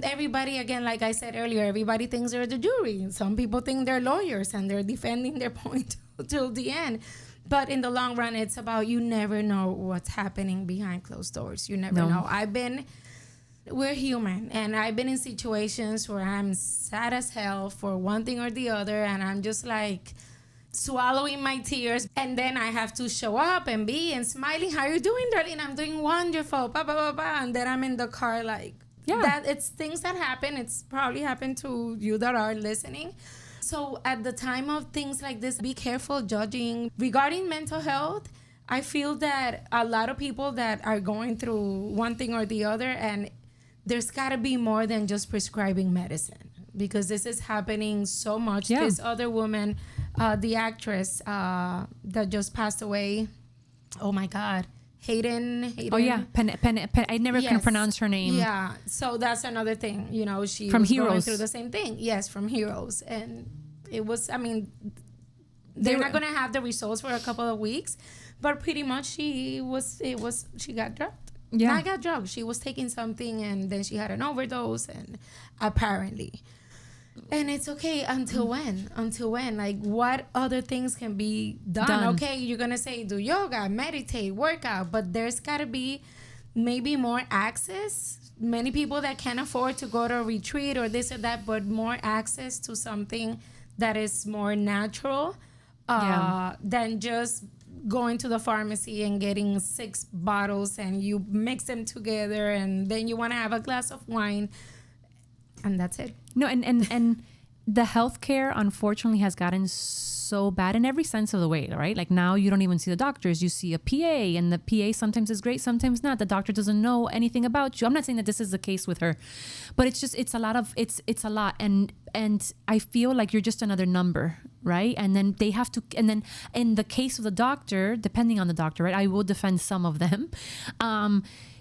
everybody, again, like I said earlier, everybody thinks they're the jury. Some people think they're lawyers and they're defending their point till the end. But in the long run, it's about, you never know what's happening behind closed doors. You never know. We're human, and I've been in situations where I'm sad as hell for one thing or the other, and I'm just like swallowing my tears, and then I have to show up and smiling. How are you doing, darling? I'm doing wonderful. Bah, bah, bah, bah. And then I'm in the car like, that. It's things that happen. It's probably happened to you that are listening. So at the time of things like this, be careful judging. Regarding mental health, I feel that a lot of people that are going through one thing or the other, and there's got to be more than just prescribing medicine, because this is happening so much. This other woman, the actress that just passed away, oh my God, Hayden. Oh yeah, I never can pronounce her name. Yeah, so that's another thing. You know, she from was Heroes. Going through the same thing. Yes, from Heroes, and it was. I mean, they're not gonna have the results for a couple of weeks, but pretty much she got drugged. Yeah, not got drugged. She was taking something, and then she had an overdose, and apparently. And it's okay until when? Until when? Like, what other things can be done? Okay, you're going to say do yoga, meditate, work out, but there's got to be maybe more access. Many people that can't afford to go to a retreat or this or that, but more access to something that is more natural. than just going to the pharmacy and getting 6 bottles and you mix them together and then you want to have a glass of wine and that's it. No, and the healthcare unfortunately has gotten so bad in every sense of the way, right? Like now you don't even see the doctors, you see a PA, and the PA sometimes is great, sometimes not. The doctor doesn't know anything about you. I'm not saying that this is the case with her, but it's a lot, and I feel like you're just another number, right? And then they have to, and then in the case of the doctor, depending on the doctor, right? I will defend some of them.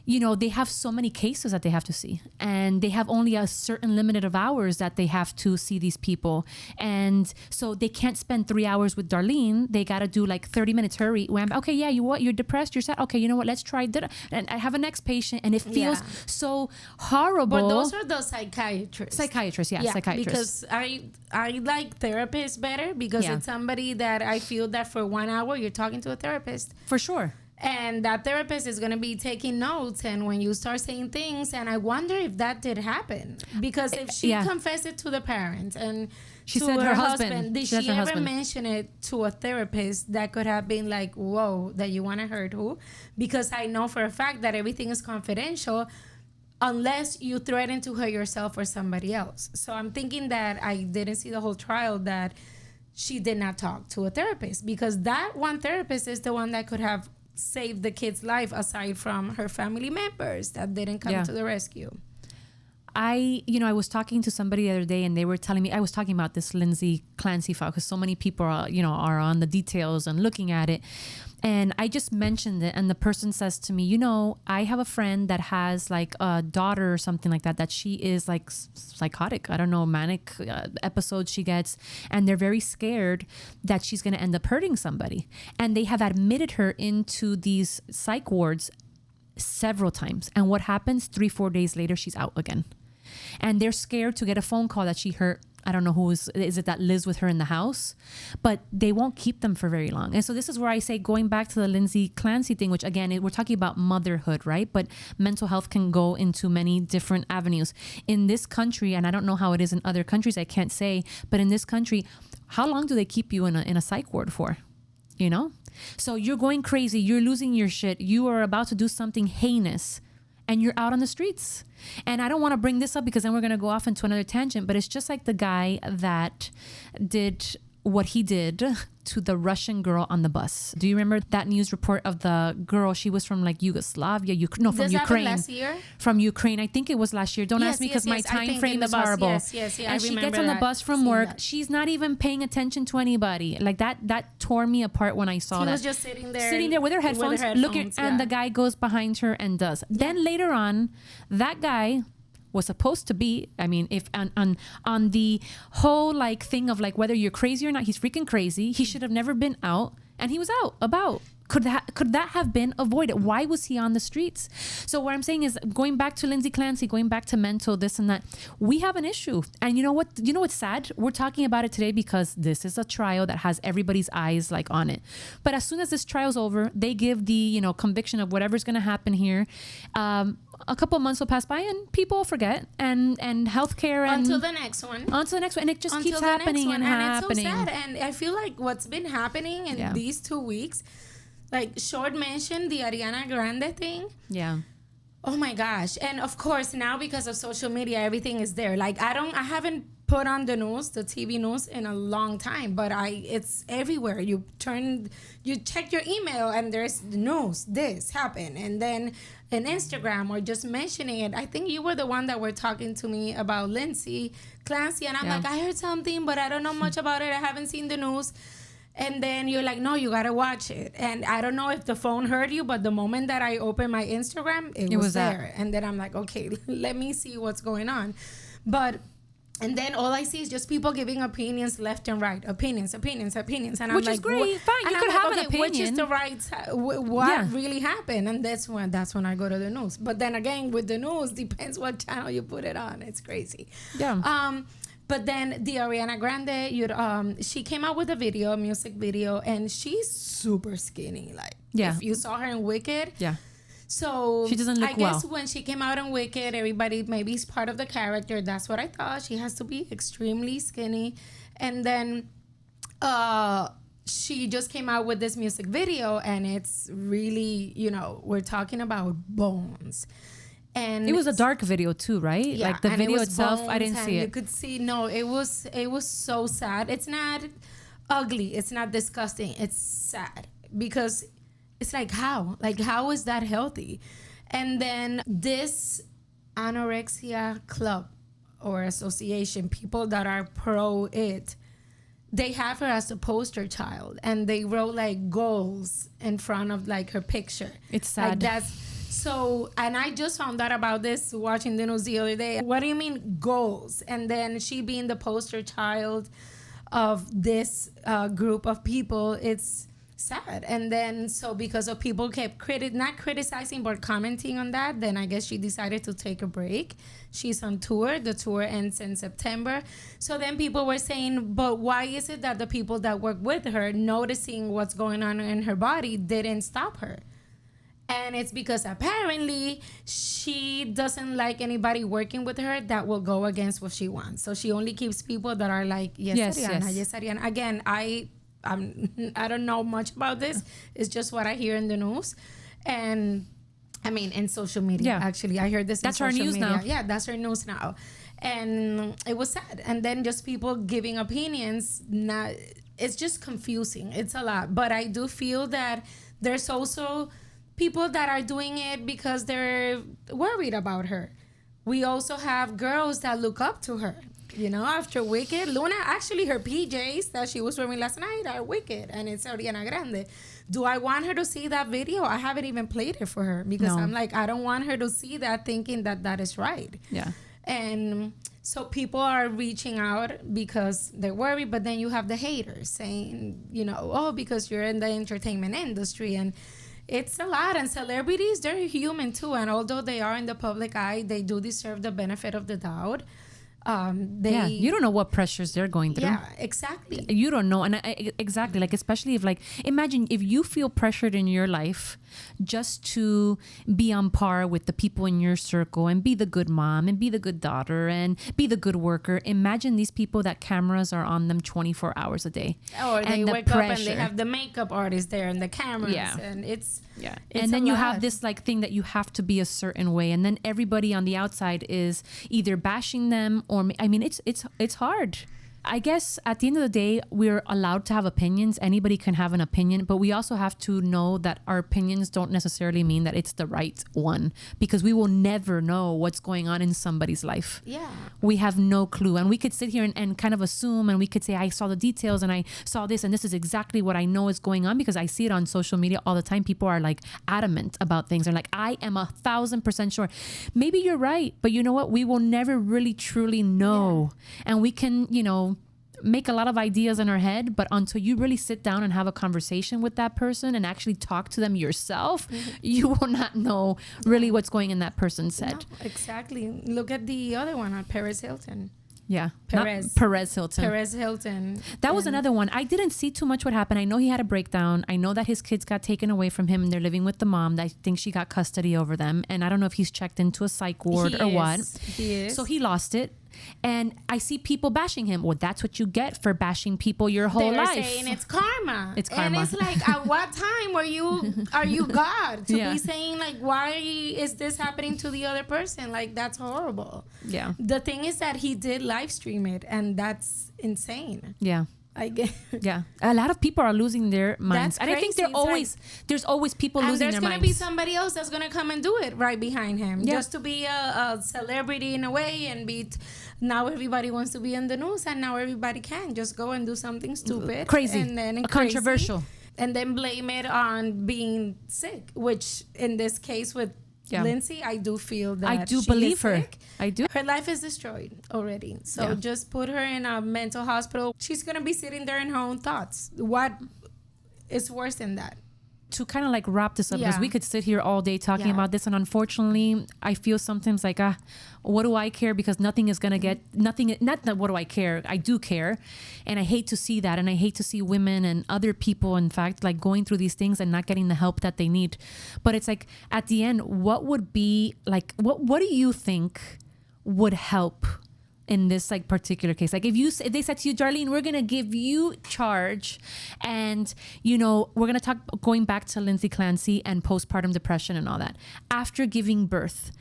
You know, they have so many cases that they have to see, and they have only a certain limited of hours that they have to see these people. And so they can't spend 3 hours with Darlene. They got to do like 30 minutes. Hurry. Wham. Okay. Yeah. You're depressed. You're sad. Okay. You know what? Let's try that. And I have a next patient, and it feels so horrible. But those are the psychiatrists. Psychiatrists. Because I like therapists better because it's somebody that I feel that for 1 hour you're talking to a therapist. For sure. And that therapist is going to be taking notes. And when you start saying things, and I wonder if that did happen. Because if she confessed it to the parents and she to said her husband, did she ever mention it to a therapist that could have been like, whoa, that you want to hurt who? Because I know for a fact that everything is confidential unless you threaten to hurt yourself or somebody else. So I'm thinking that I didn't see the whole trial that she did not talk to a therapist, because that one therapist is the one that could have saved the kid's life aside from her family members that didn't come to the rescue. I was talking to somebody the other day, and they were telling me, I was talking about this Lindsey Clancy file because so many people are on the details and looking at it. And I just mentioned it, and the person says to me, I have a friend that has like a daughter or something like that, that she is like psychotic. I don't know, manic episodes she gets. And they're very scared that she's going to end up hurting somebody. And they have admitted her into these psych wards several times. And what happens 3-4 days later, she's out again. And they're scared to get a phone call that she hurt. I don't know who is it that lives with her in the house, but they won't keep them for very long. And so this is where I say, going back to the Lindsey Clancy thing, which again, we're talking about motherhood, right? But mental health can go into many different avenues in this country. And I don't know how it is in other countries. I can't say, but in this country, how long do they keep you in a psych ward for? So you're going crazy. You're losing your shit. You are about to do something heinous, and you're out on the streets. And I don't want to bring this up because then we're going to go off into another tangent, but it's just like the guy that did what he did to the Russian girl on the bus. Do you remember that news report of the girl? She was from like Yugoslavia, from Ukraine. Last year? From Ukraine. I think it was last year. Don't ask me because my time frame is horrible. Yes, and she gets on the bus from work. She's not even paying attention to anybody. Like that tore me apart when I saw that. She was just sitting there with her headphones, looking, and the guy goes behind her and does. Then later on, that guy was supposed to be, I mean, if on the whole like thing of like whether you're crazy or not, he's freaking crazy. He should have never been out, and he was out about. Could that have been avoided? Why was he on the streets? So what I'm saying is, going back to Lindsey Clancy, going back to mental this and that, we have an issue. And you know what? You know what's sad? We're talking about it today because this is a trial that has everybody's eyes like on it. But as soon as this trial's over, they give the conviction of whatever's going to happen here. A couple of months will pass by and people will forget, and healthcare and until the next one, and it just keeps happening and happening. It's so sad. And I feel like what's been happening in these 2 weeks. Like Short mentioned the Ariana Grande thing. Yeah. Oh my gosh. And of course now because of social media, everything is there. Like I haven't put on the TV news in a long time, but it's everywhere. You check your email and there's news, this happened. And then in Instagram or just mentioning it. I think you were the one that were talking to me about Lindsey Clancy. And I'm like, I heard something, but I don't know much about it. I haven't seen the news. And then you're like, no, you got to watch it. And I don't know if the phone heard you, but the moment that I opened my Instagram, it was there. And then I'm like, okay, let me see what's going on. And then all I see is just people giving opinions left and right. Opinions. And I'm which like, is great. Fine, you could have an opinion. Which is the right what really happened? And that's when I go to the news. But then again, with the news, depends what channel you put it on. It's crazy. Yeah. But then the Ariana Grande, she came out with a music video, and she's super skinny. Like, if you saw her in Wicked. Yeah. So she doesn't look I guess when she came out in Wicked, everybody, maybe it's part of the character. That's what I thought. She has to be extremely skinny. And then she just came out with this music video, and it's really, we're talking about bones. And It was a dark video too, right? yeah, Like the and it video was itself, I bones, didn't and see you it. could see, no, it was so sad. It's not ugly, it's not disgusting, it's sad, because it's like, how is that healthy? And then this anorexia club or association, people that are pro it, they have her as a poster child, and they wrote like goals in front of like her picture. It's sad. Like that's so, and I just found out about this watching the news the other day. What do you mean goals? And then she being the poster child of this group of people, it's sad. And then so because of people kept not criticizing but commenting on that, then I guess she decided to take a break. She's on tour. The tour ends in September. So then people were saying, but why is it that the people that work with her, noticing what's going on in her body, didn't stop her? And it's because apparently she doesn't like anybody working with her that will go against what she wants. So she only keeps people that are like, yes, Ariana, yes, Ariana. Again, I don't know much about this. It's just what I hear in the news. And I mean, in social media, actually. I heard this That's in her social news media. now. Yeah, that's her news now. And it was sad. And then just people giving opinions, it's just confusing. It's a lot. But I do feel that there's also people that are doing it because they're worried about her. We also have girls that look up to her. After Wicked, Luna, actually her PJs that she was wearing last night are Wicked, and it's Ariana Grande. Do I want her to see that video? I haven't even played it for her because I'm like, I don't want her to see that thinking that that is right. Yeah. And so people are reaching out because they're worried, but then you have the haters saying, because you're in the entertainment industry, and it's a lot. And celebrities, they're human too, and although they are in the public eye, they do deserve the benefit of the doubt. You don't know what pressures they're going through. Yeah, exactly. You don't know. And exactly, like, especially if, like, imagine if you feel pressured in your life just to be on par with the people in your circle and be the good mom and be the good daughter and be the good worker. Imagine these people that cameras are on them 24 hours a day. Or they wake up and they have the makeup artist there and the cameras. Yeah. And it's and then you have this like thing that you have to be a certain way, and then everybody on the outside is either bashing them or, I mean, it's hard. I guess at the end of the day, we're allowed to have opinions. Anybody can have an opinion, but we also have to know that our opinions don't necessarily mean that it's the right one, because we will never know what's going on in somebody's life. Yeah. We have no clue. And we could sit here and kind of assume, and we could say, I saw the details and I saw this, and this is exactly what I know is going on, because I see it on social media all the time. People are like adamant about things. They're like, I am 1,000% sure. Maybe you're right, but you know what? We will never really truly know. Yeah. And we can, make a lot of ideas in our head, but until you really sit down and have a conversation with that person and actually talk to them yourself, you will not know really what's going in that person's head. No, exactly. Look at the other one, Paris Hilton. Yeah. Perez Hilton. Perez Hilton. That was another one. I didn't see too much what happened. I know he had a breakdown. I know that his kids got taken away from him and they're living with the mom. I think she got custody over them. And I don't know if he's checked into a psych ward or what. He is. So he lost it. And I see people bashing him. Well, that's what you get for bashing people your whole life. They're saying it's karma. It's karma. And it's like, at what time are you God to be saying, like, why is this happening to the other person? Like, that's horrible. Yeah. The thing is that he did live stream it, and that's insane. Yeah. Yeah. A lot of people are losing their minds. That's and I think crazy. there's always people losing their minds. And there's going to be somebody else that's going to come and do it right behind him. Just to be a celebrity in a way and now everybody wants to be in the news, and now everybody can just go and do something stupid. Crazy. And then controversial. And then blame it on being sick, which in this case with Lindsey, I do feel that I do believe her. Sick. I do. Her life is destroyed already. So just put her in a mental hospital. She's going to be sitting there in her own thoughts. What is worse than that? To kind of like wrap this up, because we could sit here all day talking about this, and unfortunately I feel sometimes like what do I care, because nothing is gonna get nothing. Not that what do I care, I do care, and I hate to see that, and I hate to see women and other people in fact like going through these things and not getting the help that they need. But it's like at the end, what would be like, what do you think would help in this like particular case? Like if they said to you, Darlene, we're gonna give you charge, and we're gonna talk going back to Lindsey Clancy and postpartum depression and all that. After giving birth,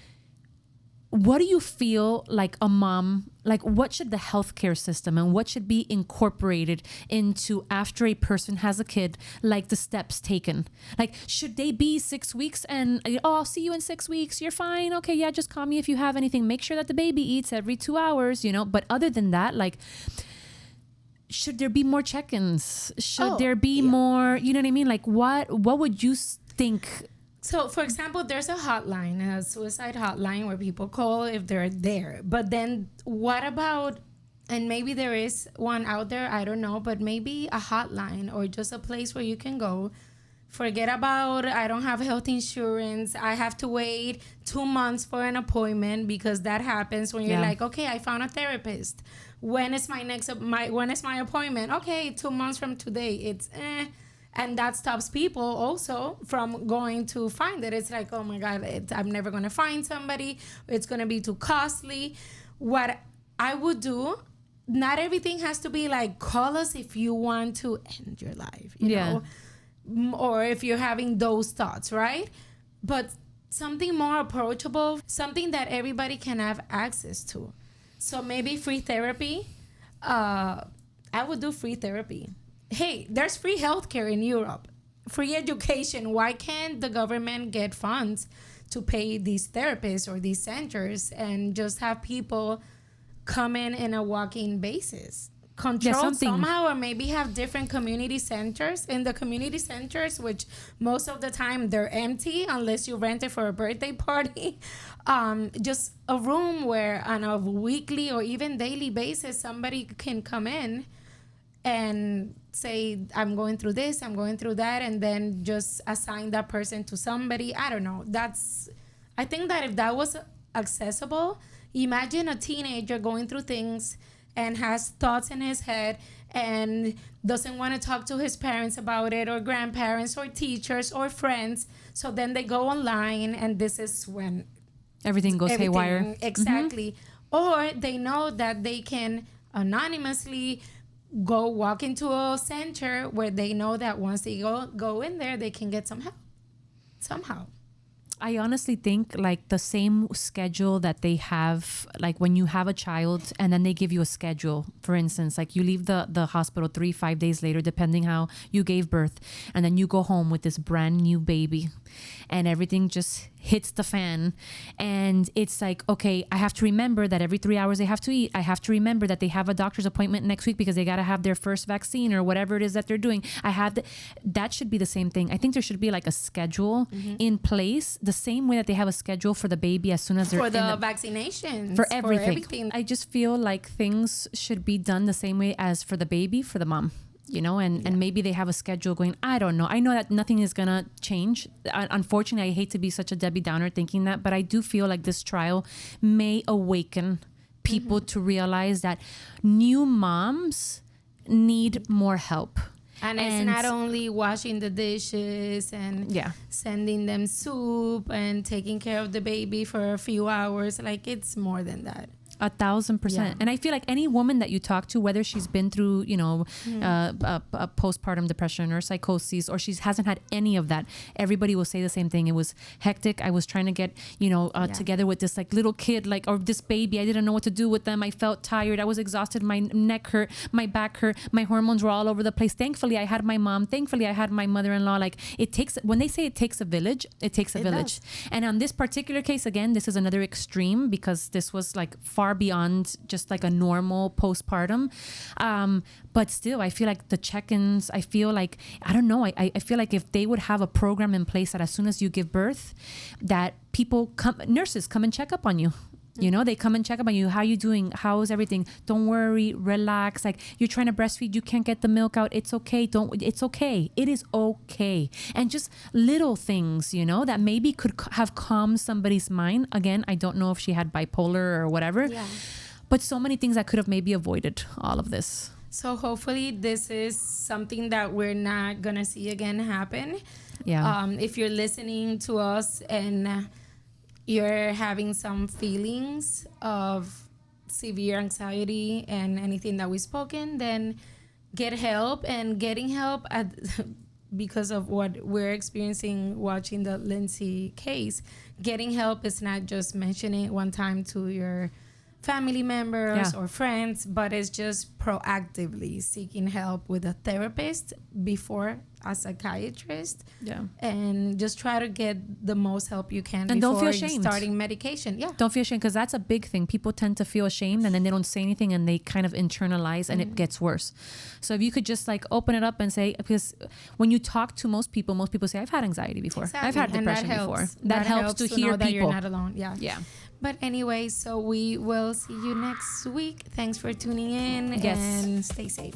what do you feel like a mom, like what should the healthcare system and what should be incorporated into after a person has a kid, like the steps taken? Like, should they be 6 weeks and, oh, I'll see you in 6 weeks. You're fine. Okay. Yeah. Just call me if you have anything. Make sure that the baby eats every 2 hours, but other than that, like, should there be more check-ins? Should there be more, you know what I mean? Like what would you think? So, for example, there's a hotline, a suicide hotline where people call if they're there. But then what about, and maybe there is one out there, I don't know, but maybe a hotline or just a place where you can go. Forget about, I don't have health insurance. I have to wait 2 months for an appointment, because that happens when you're like, okay, I found a therapist. When is my appointment? Okay, 2 months from today. It's And that stops people also from going to find it. It's like, oh my God, I'm never going to find somebody. It's going to be too costly. What I would do, not everything has to be like, call us if you want to end your life, you know, or if you're having those thoughts, right? But something more approachable, something that everybody can have access to. So maybe free therapy. I would do free therapy. Hey, there's free healthcare in Europe, free education. Why can't the government get funds to pay these therapists or these centers and just have people come in a walk-in basis? Controlled somehow, or maybe have different community centers. In the community centers, which most of the time they're empty unless you rent it for a birthday party, just a room where on a weekly or even daily basis somebody can come in and say, I'm going through this, I'm going through that, and then just assign that person to somebody. I don't know. I think that if that was accessible, imagine a teenager going through things and has thoughts in his head and doesn't want to talk to his parents about it, or grandparents or teachers or friends. So then they go online, and this is when everything goes haywire. Exactly. Or they know that they can anonymously go walk into a center where they know that once they go in there, they can get some help somehow. I honestly think like the same schedule that they have, like when you have a child and then they give you a schedule, for instance, like you leave the hospital 3-5 days later, depending how you gave birth, and then you go home with this brand new baby and everything just hits the fan. And it's like, okay, I have to remember that every 3 hours they have to eat. I have to remember that they have a doctor's appointment next week because they got to have their first vaccine or whatever it is that they're doing. That should be the same thing. I think there should be like a schedule in place, the same way that they have a schedule for the baby as soon as they're for the vaccinations, for everything. I just feel like things should be done the same way as for the baby, for the mom. And maybe they have a schedule going, I don't know. I know that nothing is going to change. Unfortunately, I hate to be such a Debbie Downer thinking that, but I do feel like this trial may awaken people to realize that new moms need more help. And it's not only washing the dishes and sending them soup and taking care of the baby for a few hours. Like, it's more than that. 1,000%. Yeah. And I feel like any woman that you talk to, whether she's been through, a postpartum depression or psychosis, or she hasn't had any of that, everybody will say the same thing. It was hectic. I was trying to get, together with this like little kid, like, or this baby. I didn't know what to do with them. I felt tired. I was exhausted. My neck hurt. My back hurt. My hormones were all over the place. Thankfully, I had my mom. Thankfully, I had my mother-in-law. Like, when they say it takes a village, it takes a village. Does. And on this particular case, again, this is another extreme because this was like far beyond just like a normal postpartum. But still, I feel like the check-ins, I feel like, I don't know, I feel like if they would have a program in place that as soon as you give birth, that nurses come and check up on you. They come and check up on you. How are you doing? How's everything? Don't worry, relax. Like, you're trying to breastfeed, you can't get the milk out. It's okay. It's okay. It is okay. And just little things, that maybe could have calmed somebody's mind. Again, I don't know if she had bipolar or whatever, but so many things that could have maybe avoided all of this. So hopefully this is something that we're not going to see again happen. Yeah. If you're listening to us and you're having some feelings of severe anxiety and anything that we've spoken, then get help. And getting help at because of what we're experiencing watching the Lindsey case, getting help is not just mentioning it one time to your family members or friends, but it's just proactively seeking help with a therapist before a psychiatrist. And just try to get the most help you can, and before don't feel ashamed starting medication. Don't feel ashamed, because that's a big thing. People tend to feel ashamed and then they don't say anything, and they kind of internalize, and it gets worse. So if you could just like open it up and say, because when you talk to most people say, I've had anxiety before. Exactly. I've had depression before. That helps to hear know that people. You're not alone. Yeah. But anyway, so we will see you next week. Thanks for tuning in, and stay safe.